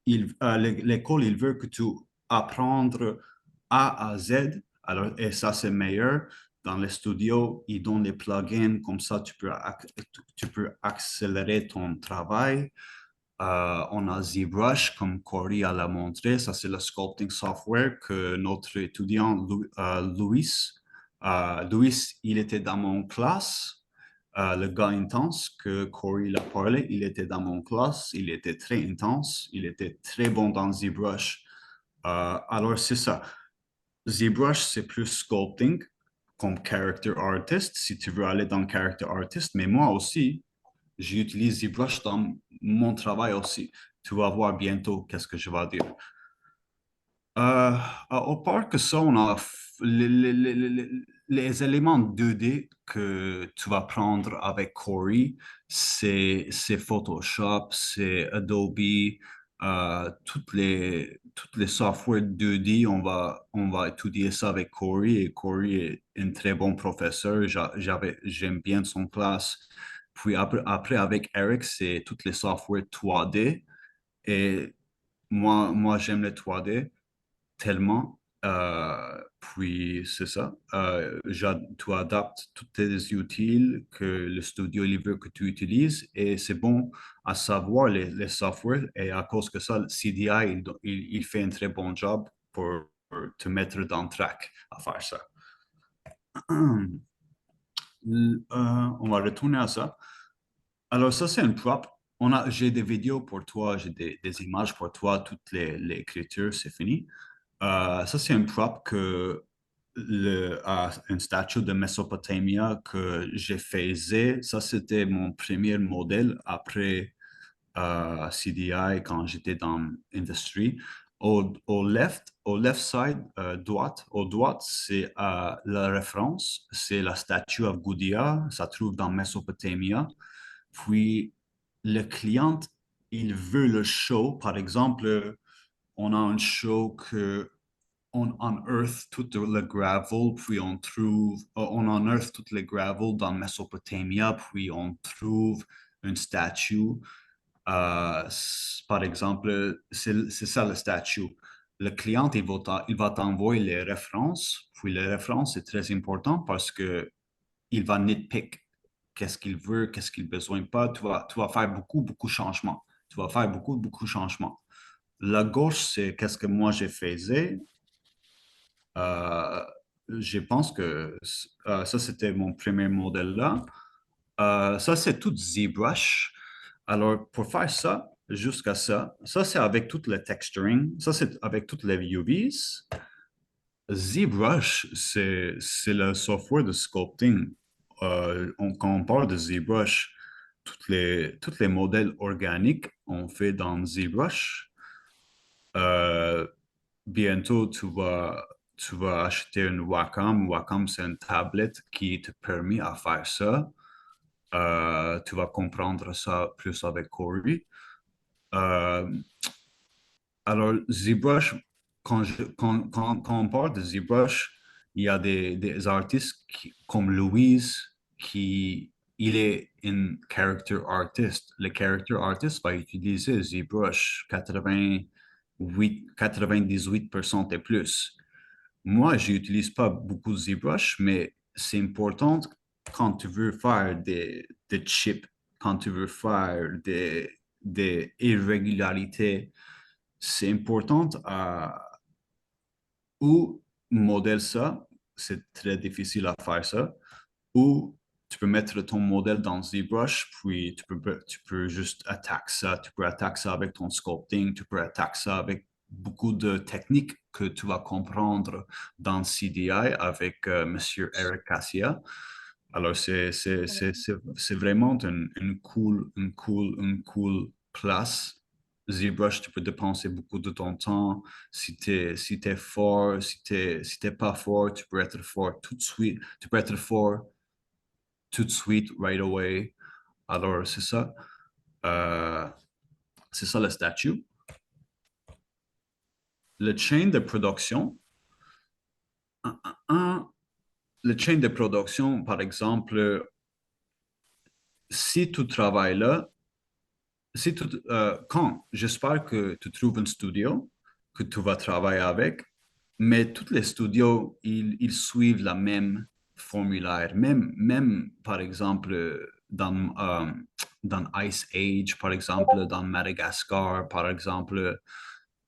E: l'école, il veut que tu apprennes A à Z. Alors, et ça, c'est meilleur. Dans les studios, ils donnent les plugins, comme ça, tu peux accélérer ton travail. On a ZBrush, comme Corey l'a montré. Ça, c'est le sculpting software que notre étudiant Louis, il était dans mon classe. Le gars intense que Corey l'a parlé, il était dans mon classe. Il était très intense. Il était très bon dans ZBrush. Alors, c'est ça. ZBrush, c'est plus sculpting comme character artist, si tu veux aller dans character artist. Mais moi aussi, j'utilise ZBrush dans mon travail aussi. Tu vas voir bientôt qu'est-ce que je vais dire. Au part que ça, on a les éléments 2D que tu vas prendre avec Corey, c'est Photoshop, c'est Adobe, toutes les softwares 2D, on va étudier ça avec Corey et Corey est un très bon professeur. J'aime bien son classe. Puis après avec Eric, c'est toutes les softwares 3D et moi j'aime les 3D tellement. Puis c'est ça. Tu adaptes tous tes outils que le studio il veut que tu utilises et c'est bon à savoir les softwares et à cause que ça, le CDI, il fait un très bon job pour te mettre dans le track à faire ça. On va retourner à ça. Alors ça, c'est un prop. J'ai des vidéos pour toi, j'ai des images pour toi, toute l'écriture, c'est fini. Ça, c'est un prop une statue de Mésopotamie que j'ai faisé. Ça, c'était mon premier modèle après CDI quand j'étais dans l'industrie. Au left side, au droite, c'est la référence, c'est la statue of Gudea, ça trouve dans Mésopotamie. Puis, le client, il veut le show. Par exemple, on a un show que on unearth tout le gravel, puis on unearth tout le gravel dans Mésopotamie, puis on trouve une statue. Par exemple, c'est ça le statut. Le client, il va t'envoyer les références, puis les références, c'est très important parce que il va nitpick qu'est-ce qu'il veut, qu'est-ce qu'il a besoin pas. Tu vas faire beaucoup, beaucoup de changements. Tu vas faire beaucoup, beaucoup de changements. La gauche, c'est qu'est-ce que moi j'ai fait. Je pense que ça, c'était mon premier modèle là. Ça, c'est tout ZBrush. Alors, pour faire ça, jusqu'à ça, ça, c'est avec tout le texturing. Ça, c'est avec toutes les UVs. ZBrush, c'est le software de sculpting. Quand on parle de ZBrush, tous les modèles organiques, on fait dans ZBrush. Bientôt, tu vas acheter une Wacom. Wacom, c'est une tablette qui te permet à faire ça. Tu vas comprendre ça plus avec Corey. Alors, ZBrush, quand on parle de ZBrush, il y a des artistes comme Louise il est un character artist. Le character artist va utiliser ZBrush 98% et plus. Moi, je n'utilise pas beaucoup ZBrush, mais c'est important quand tu veux faire des chips, quand tu veux faire des irrégularités, c'est important ou modèle ça, c'est très difficile à faire ça, ou tu peux mettre ton modèle dans ZBrush, puis tu peux juste attaquer ça. Tu peux attaquer ça avec ton sculpting, tu peux attaquer ça avec beaucoup de techniques que tu vas comprendre dans CDI avec Monsieur Eric Cassia. Alors, c'est vraiment une cool place. ZBrush, tu peux dépenser beaucoup de ton temps. Si t'es fort, si t'es pas fort, tu peux être fort tout de suite. Tu peux être fort tout de suite, right away. Alors, c'est ça. C'est ça le statut. Le chain de production. Le chain de production, par exemple, si tu travailles là, quand j'espère que tu trouves un studio que tu vas travailler avec, mais tous les studios, ils suivent la même formulaire. Même par exemple, dans Ice Age, par exemple, dans Madagascar, par exemple,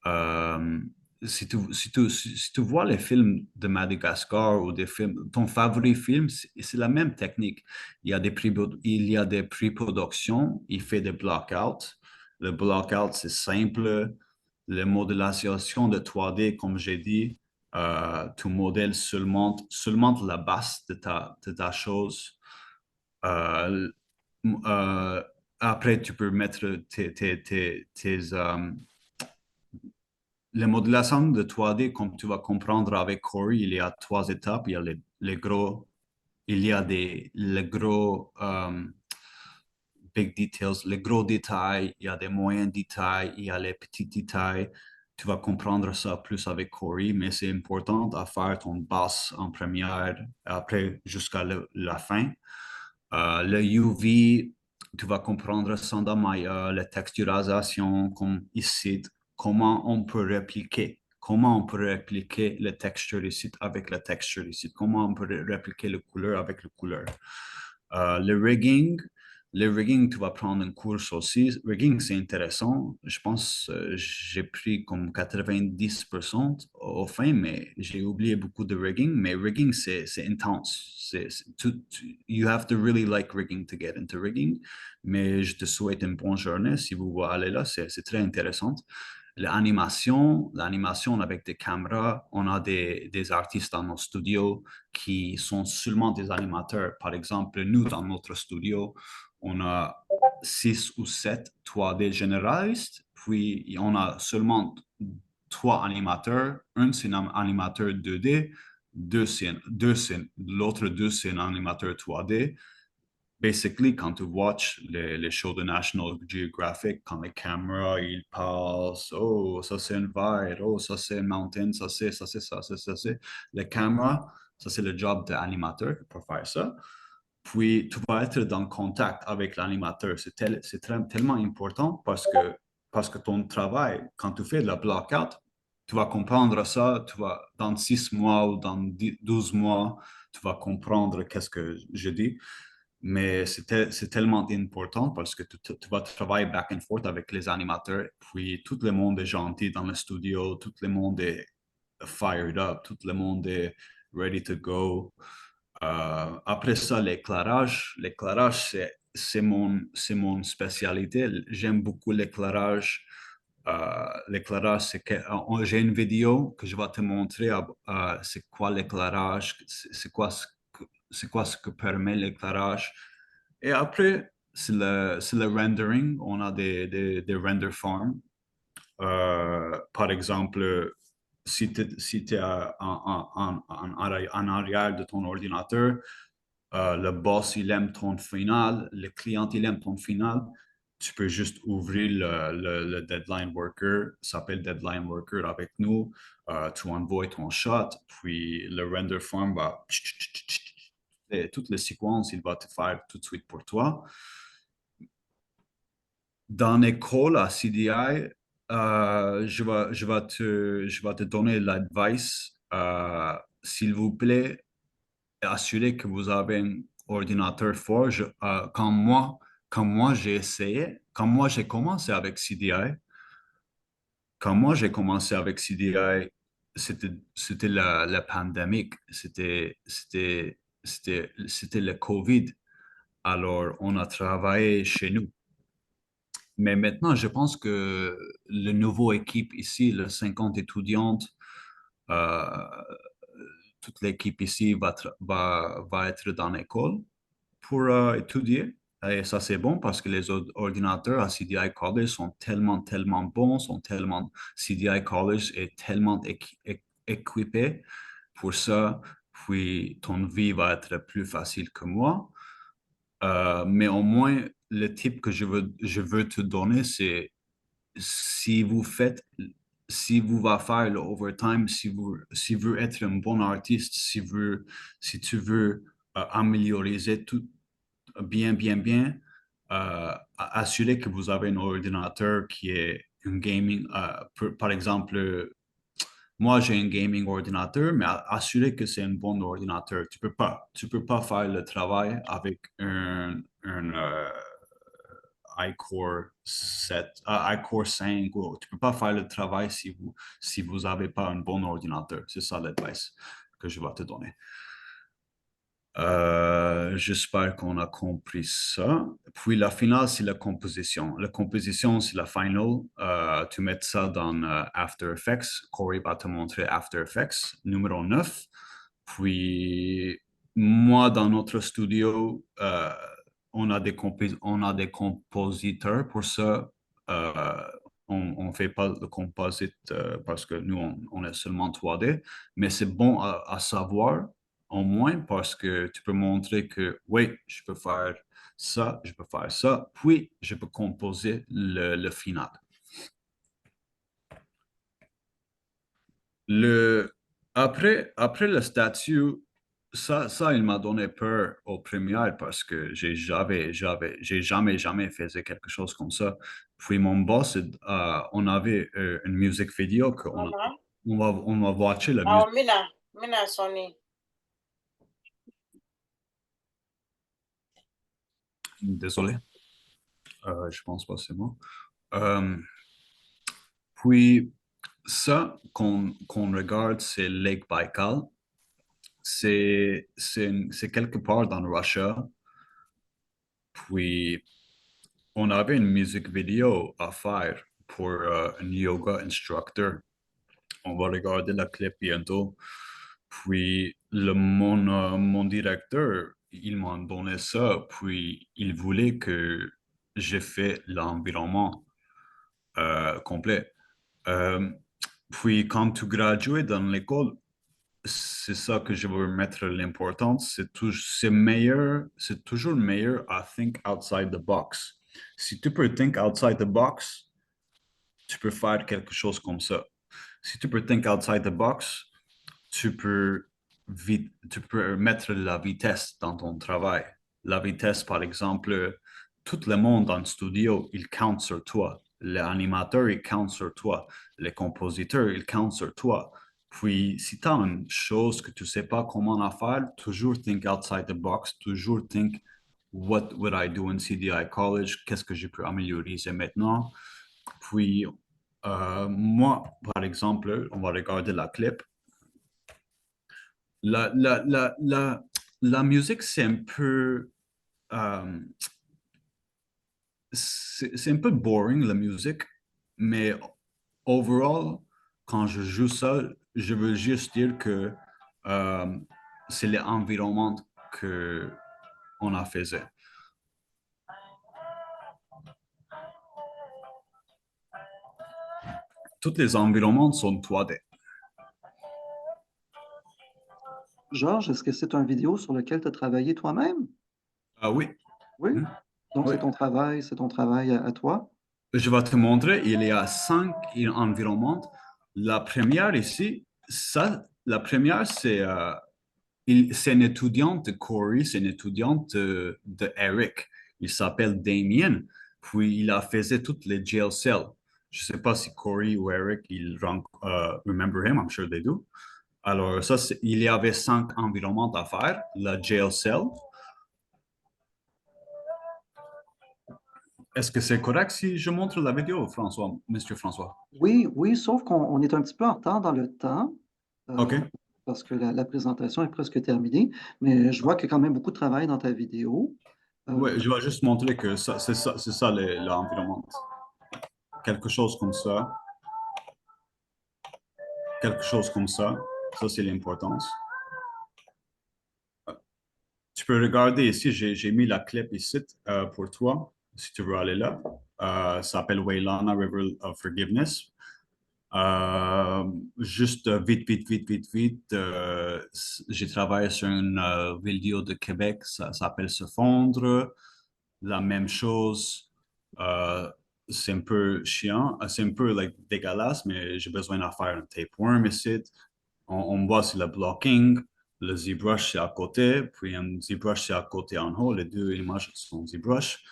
E: euh, si tu vois les films de Madagascar ou des films, ton favori film, c'est la même technique. Il y a des pré-productions, il fait des blockouts. Le blockout, c'est simple. La modélisation de 3D, comme j'ai dit, tu modèles seulement la base de ta chose. Euh, Après, tu peux mettre les modélisations de 3D, comme tu vas comprendre avec Corey, il y a trois étapes. Il y a les gros, il y a les gros big details, les gros détails, il y a des moyens détails, il y a les petits détails. Tu vas comprendre ça plus avec Corey, mais c'est important à faire ton boss en première, après jusqu'à la fin. Le UV, tu vas comprendre Sanda Maya, la texturisation, comme ici, comment on peut répliquer le texture ici avec la texture ici, comment on peut répliquer le couleur avec le couleur. Le rigging, tu vas prendre une course aussi. Rigging, c'est intéressant. Je pense j'ai pris comme 90% au fin, mais j'ai oublié beaucoup de rigging. Mais rigging, c'est intense. You have to really like rigging to get into rigging. Mais je te souhaite une bonne journée. Si vous voulez aller là, c'est très intéressant. L'animation avec des caméras, on a des artistes dans nos studios qui sont seulement des animateurs. Par exemple, nous, dans notre studio, on a 6 ou 7 3D généralistes, puis on a seulement 3 animateurs. Un, c'est un animateur 2D, l'autre 2, c'est un animateur 3D. Basically, quand tu watches les shows de National Geographic, quand les caméras, ils passent, oh, ça c'est une vague, oh, ça c'est une mountain, ça c'est. Les caméras, ça c'est le job de l'animateur pour faire ça. Puis, tu vas être dans contact avec l'animateur. C'est tellement important parce que ton travail, quand tu fais de la blockout, tu vas comprendre ça, dans 6 mois ou dans 12 mois, tu vas comprendre qu'est-ce que je dis. Mais c'est tellement important parce que tu vas travailler back and forth avec les animateurs. Puis tout le monde est gentil dans le studio, tout le monde est fired up, tout le monde est ready to go. Après ça, l'éclairage, c'est mon spécialité. J'aime beaucoup l'éclairage. L'éclairage, c'est que j'ai une vidéo que je vais te montrer. C'est quoi l'éclairage, c'est quoi ce que permet l'éclairage. Et après, c'est le rendering. On a des render farms. Par exemple, si tu es en arrière de ton ordinateur, le boss, il aime ton final, le client, il aime ton final, tu peux juste ouvrir le Deadline Worker, ça s'appelle Deadline Worker avec nous, tu envoies ton shot, puis le render farm va... Toutes les séquences, il va te faire tout de suite pour toi. Dans l'école à CDI, je vais te donner l'advice. S'il vous plaît, assurez que vous avez un ordinateur fort. Quand moi j'ai essayé, quand moi j'ai commencé avec CDI, c'était la pandémie, c'était le COVID. Alors, on a travaillé chez nous. Mais maintenant, je pense que le nouveau équipe ici, les 50 étudiantes, euh, toute l'équipe ici va être dans l'école pour étudier. Et ça, c'est bon parce que les ordinateurs à CDI College sont tellement, tellement bons, CDI College est tellement équipé pour ça. Puis, ton vie va être plus facile que moi. Mais au moins, le type que je veux te donner, c'est si vous faites, si vous va faire le overtime, si vous être un bon artiste, si tu veux améliorer tout bien, assurer que vous avez un ordinateur qui est un gaming, par exemple, moi j'ai un gaming ordinateur, mais assurer que c'est un bon ordinateur. Tu peux pas faire le travail avec un iCore 7, iCore 5, tu peux pas faire le travail si vous avez pas un bon ordinateur. C'est ça l'advice que je vais te donner. J'espère qu'on a compris ça. Puis la finale, c'est la composition. La composition, c'est la finale. Tu mets ça dans After Effects. Corey va te montrer After Effects, numéro 9. Puis moi, dans notre studio, on a des compositeurs pour ça. On ne fait pas le composite parce que nous, on est seulement 3D, mais c'est bon à savoir au moins parce que tu peux montrer que oui, je peux faire ça, je peux faire ça, puis je peux composer le final. Après le statut, ça, il m'a donné peur aux premières parce que j'ai jamais fait quelque chose comme ça. Puis mon boss, on avait une musique vidéo on va watcher la musique.
F: Mina, Sonny.
E: Désolé, je pense pas c'est moi. Puis ça qu'on regarde, c'est Lake Baikal. C'est quelque part dans le Russia. Puis on avait une musique vidéo à faire pour un yoga instructor. On va regarder la clip bientôt. Puis mon directeur, il m'a donné ça, puis il voulait que j'ai fait l'environnement complet. Puis quand tu gradues dans l'école, c'est ça que je veux mettre l'importance. C'est toujours meilleur à think outside the box. Si tu peux think outside the box, tu peux faire quelque chose comme ça. Si tu peux think outside the box, tu peux mettre la vitesse dans ton travail. La vitesse, par exemple, tout le monde dans le studio, il compte sur toi. L'animateur, il compte sur toi. Les compositeurs, ils comptent sur toi. Puis, si tu as une chose que tu ne sais pas comment la faire, toujours think outside the box, toujours think what would I do in CDI College, qu'est-ce que je peux améliorer maintenant. Puis, moi, par exemple, on va regarder la clip. La musique, c'est un peu... c'est un peu boring, la musique, mais overall, quand je joue ça, je veux juste dire que c'est l'environnement qu'on a fait. Tous les environnements sont 3D.
D: Georges, est-ce que c'est une vidéo sur laquelle tu as travaillé toi-même?
E: Oui.
D: Oui. Donc,
E: Oui.
D: c'est ton travail à toi?
E: Je vais te montrer, il y a 5 environnements. La première ici, la première, c'est une étudiante de Corey, c'est une étudiante de Eric. Il s'appelle Damien. Puis il a fait toutes les jail cells. Je ne sais pas si Corey ou Eric, ils remember him, I'm sure they do. Alors, ça, il y avait 5 environnements à faire. La jail cell. Est-ce que c'est correct si je montre la vidéo, Monsieur François?
D: Oui, oui, sauf qu'on est un petit peu en retard dans le temps.
E: OK.
D: Parce que la présentation est presque terminée, mais je vois qu'il y a quand même beaucoup de travail dans ta vidéo.
E: Oui, je vais juste montrer que c'est ça l'environnement. Quelque chose comme ça. quelque chose comme ça. Ça, c'est l'importance. Tu peux regarder ici, j'ai mis la clip ici pour toi, si tu veux aller là. Ça s'appelle Wailana River of Forgiveness. Juste vite, j'ai travaillé sur une vidéo de Québec, ça s'appelle Se fondre. La même chose, c'est un peu chiant, c'est un peu dégueulasse, mais j'ai besoin d'en faire un tapeworm ici. On voit c'est le blocking, le ZBrush c'est à côté, puis un ZBrush c'est à côté en haut, les deux images sont ZBrush.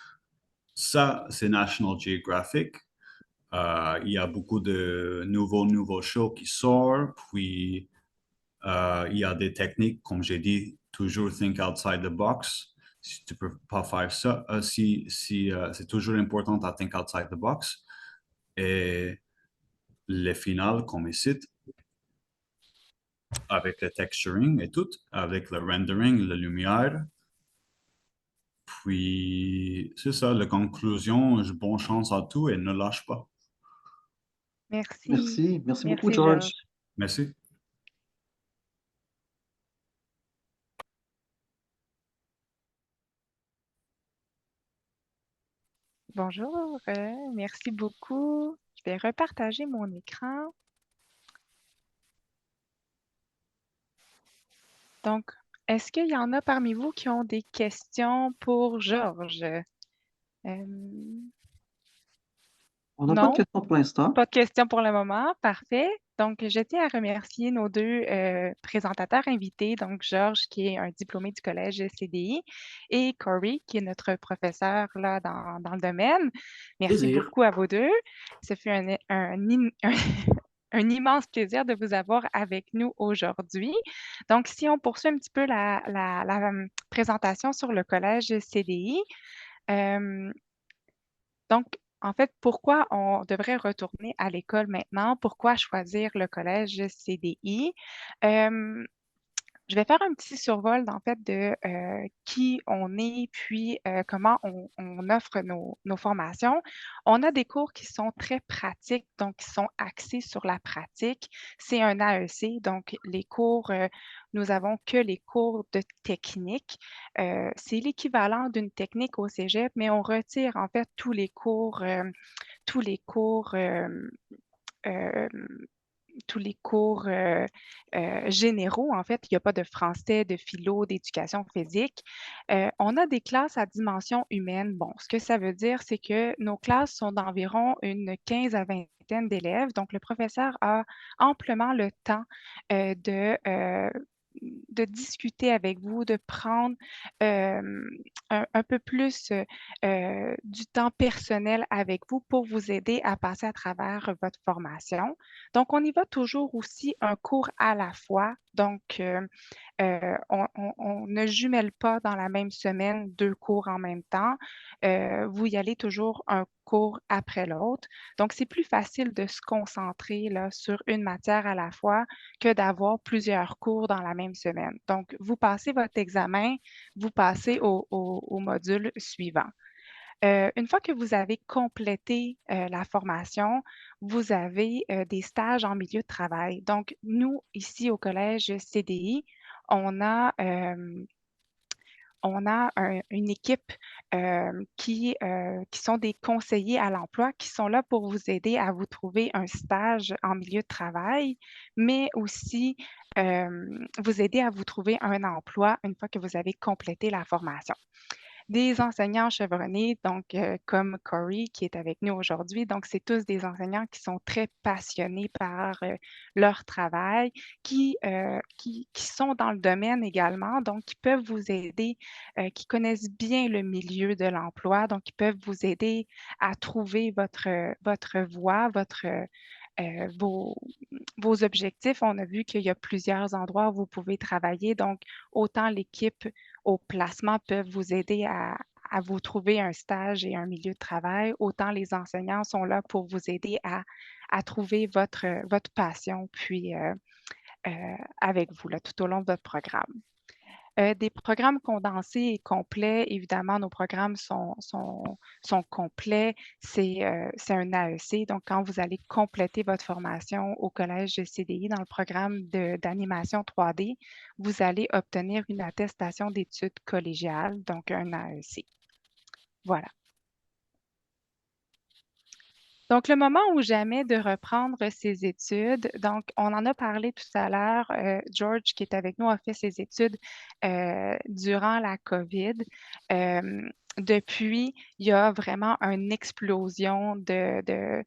E: Ça, c'est National Geographic. Il y a beaucoup de nouveaux shows qui sortent, puis il y a des techniques, comme j'ai dit, toujours think outside the box. Si tu peux pas faire ça, c'est toujours important de think outside the box. Et les finales, comme ici, avec le texturing et tout, avec le rendering, la lumière. Puis, c'est ça, la conclusion, bonne chance à tout et ne lâche pas.
B: Merci.
D: Merci beaucoup,
B: Merci,
D: George.
B: Georges.
E: Merci.
B: Bonjour, merci beaucoup. Je vais repartager mon écran. Donc, est-ce qu'il y en a parmi vous qui ont des questions pour Georges?
D: On n'a pas de
B: Non,
D: questions pour l'instant.
B: pas de questions pour le moment. Parfait. Donc, je tiens à remercier nos deux présentateurs invités, donc Georges, qui est un diplômé du collège CDI, et Corey, qui est notre professeur là, dans le domaine. Merci
A: Plaisir.
B: beaucoup à vous deux. Ce fut un immense plaisir de vous avoir avec nous aujourd'hui. Donc, si on poursuit un petit peu la présentation sur le collège CDI, donc, en fait, pourquoi on devrait retourner à l'école maintenant? Pourquoi choisir le collège CDI? Je vais faire un petit survol, en fait, de qui on est, puis comment on offre nos formations. On a des cours qui sont très pratiques, donc qui sont axés sur la pratique. C'est un AEC, donc les cours, nous avons que les cours de technique. C'est l'équivalent d'une technique au cégep, mais on retire en fait tous les cours euh, tous les cours généraux. En fait, il n'y a pas de français, de philo, d'éducation physique. On a des classes à dimension humaine. Bon, ce que ça veut dire, c'est que nos classes sont d'environ une 15 à vingtaine d'élèves. Donc, le professeur a amplement le temps de discuter avec vous, de prendre un peu plus du temps personnel avec vous pour vous aider à passer à travers votre formation. Donc, on y va toujours aussi un cours à la fois. Donc, on ne jumelle pas dans la même semaine deux cours en même temps. Vous y allez toujours un cours après l'autre. Donc, c'est plus facile de se concentrer là, sur une matière à la fois que d'avoir plusieurs cours dans la même semaine. Donc, vous passez votre examen, vous passez au module suivant. Une fois que vous avez complété la formation, vous avez des stages en milieu de travail. Donc, nous, ici au collège CDI, on a, une équipe qui sont des conseillers à l'emploi qui sont là pour vous aider à vous trouver un stage en milieu de travail, mais aussi vous aider à vous trouver un emploi une fois que vous avez complété la formation. Des enseignants chevronnés, donc comme Corey qui est avec nous aujourd'hui. Donc, c'est tous des enseignants qui sont très passionnés par leur travail, qui sont dans le domaine également, donc qui peuvent vous aider, qui connaissent bien le milieu de l'emploi, donc qui peuvent vous aider à trouver votre voie, vos, vos objectifs. On a vu qu'il y a plusieurs endroits où vous pouvez travailler, donc autant l'équipe au placement peuvent vous aider à vous trouver un stage et un milieu de travail, autant les enseignants sont là pour vous aider à trouver votre passion, puis avec vous là, tout au long de votre programme. Des programmes condensés et complets, évidemment, nos programmes sont complets. C'est un AEC. Donc, quand vous allez compléter votre formation au Collège de CDI dans le programme d'animation 3D, vous allez obtenir une attestation d'études collégiales, donc un AEC. Voilà. Donc, le moment ou jamais de reprendre ses études. Donc, on en a parlé tout à l'heure. George, qui est avec nous, a fait ses études durant la COVID. Depuis, il y a vraiment une explosion de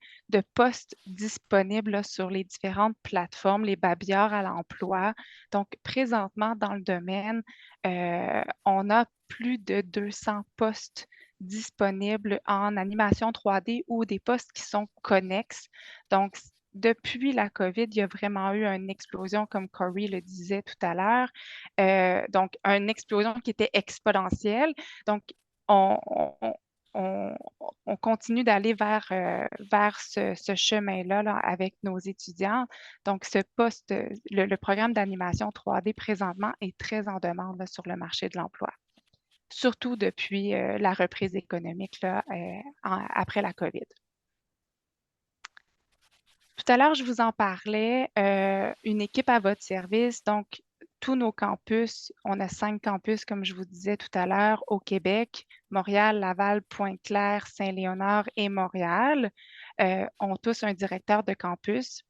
B: postes disponibles là, sur les différentes plateformes, les babillards à l'emploi. Donc, présentement, dans le domaine, on a plus de 200 postes disponibles en animation 3D ou des postes qui sont connexes. Donc, depuis la COVID, il y a vraiment eu une explosion, comme Corey le disait tout à l'heure. Donc, une explosion qui était exponentielle. Donc, on, on- on- on continue d'aller vers ce chemin-là là, avec nos étudiants. Donc, ce poste, le programme d'animation 3D présentement est très en demande là, sur le marché de l'emploi, surtout depuis la reprise économique là, après la COVID. Tout à l'heure, je vous en parlais, une équipe à votre service. Donc, tous nos campus, on a 5 campus, comme je vous disais tout à l'heure, au Québec, Montréal, Laval, Pointe-Claire, Saint-Léonard et Montréal, ont tous un directeur de campus,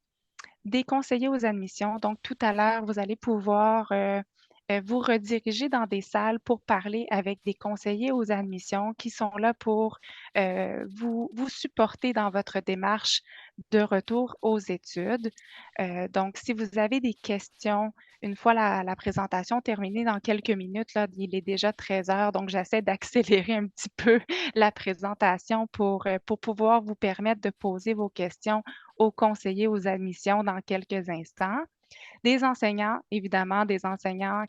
B: des conseillers aux admissions. Donc, tout à l'heure, vous allez pouvoir vous rediriger dans des salles pour parler avec des conseillers aux admissions qui sont là pour vous supporter dans votre démarche de retour aux études. Donc, si vous avez des questions, une fois la présentation terminée dans quelques minutes, là, il est déjà 13 heures, donc j'essaie d'accélérer un petit peu la présentation pour pouvoir vous permettre de poser vos questions aux conseillers aux admissions dans quelques instants. Des enseignants, évidemment, des enseignants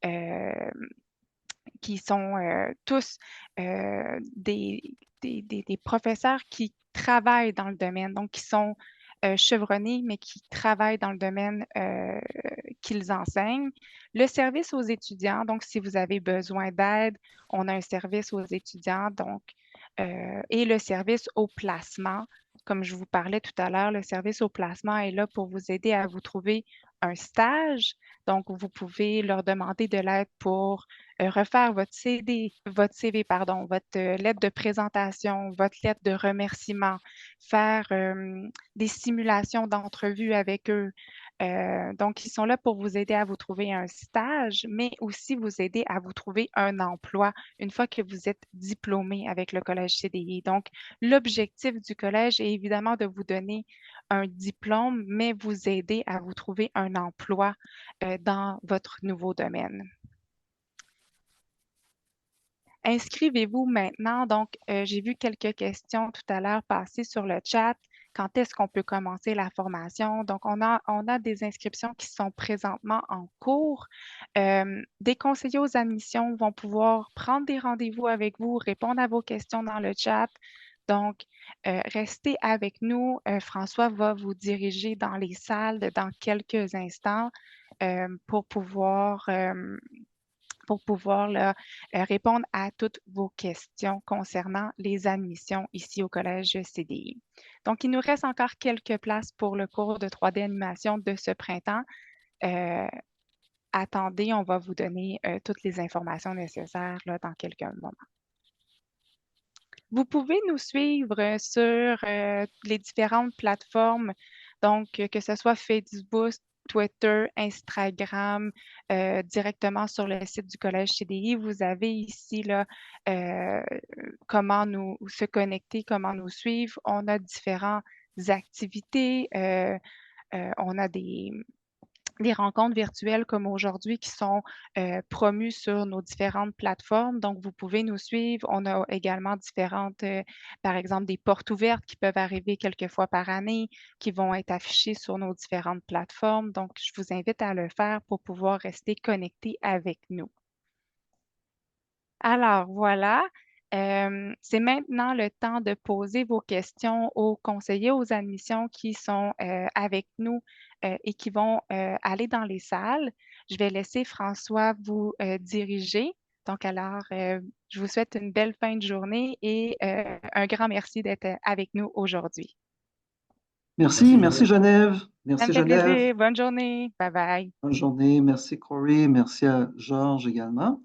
B: euh, qui sont tous des professeurs qui travaillent dans le domaine, donc qui sont chevronnés, mais qui travaillent dans le domaine qu'ils enseignent. Le service aux étudiants, donc si vous avez besoin d'aide, on a un service aux étudiants, donc, et le service au placement. Comme je vous parlais tout à l'heure, le service au placement est là pour vous aider à vous trouver un stage. Donc, vous pouvez leur demander de l'aide pour refaire votre CV, pardon, votre lettre de présentation, votre lettre de remerciement, faire des simulations d'entrevue avec eux. Donc, ils sont là pour vous aider à vous trouver un stage, mais aussi vous aider à vous trouver un emploi une fois que vous êtes diplômé avec le Collège CDI. Donc, l'objectif du collège est évidemment de vous donner un diplôme, mais vous aider à vous trouver un emploi dans votre nouveau domaine. Inscrivez-vous maintenant. Donc, j'ai vu quelques questions tout à l'heure passer sur le chat. Quand est-ce qu'on peut commencer la formation? Donc, on a des inscriptions qui sont présentement en cours. Des conseillers aux admissions vont pouvoir prendre des rendez-vous avec vous, répondre à vos questions dans le chat. Donc, restez avec nous. François va vous diriger dans les salles dans quelques instants pour pouvoir là, répondre à toutes vos questions concernant les admissions ici au Collège CDI. Donc, il nous reste encore quelques places pour le cours de 3D animation de ce printemps. Attendez, on va vous donner toutes les informations nécessaires là, dans quelques moments. Vous pouvez nous suivre sur les différentes plateformes, donc que ce soit Facebook, Twitter, Instagram, directement sur le site du Collège CDI. Vous avez ici là, comment nous se connecter, comment nous suivre. On a différentes activités. On a des rencontres virtuelles comme aujourd'hui qui sont promues sur nos différentes plateformes. Donc, vous pouvez nous suivre. On a également différentes, par exemple, des portes ouvertes qui peuvent arriver quelques fois par année, qui vont être affichées sur nos différentes plateformes. Donc, je vous invite à le faire pour pouvoir rester connecté avec nous. Alors, voilà. C'est maintenant le temps de poser vos questions aux conseillers aux admissions qui sont avec nous et qui vont aller dans les salles. Je vais laisser François vous diriger. Donc, alors, je vous souhaite une belle fin de journée et un grand merci d'être avec nous aujourd'hui.
D: Merci, merci Genève.
B: Ça
D: Merci
B: me fait
D: Genève.
B: plaisir. Bonne journée. Bye bye.
D: Bonne journée. Merci Corey. Merci à Georges également.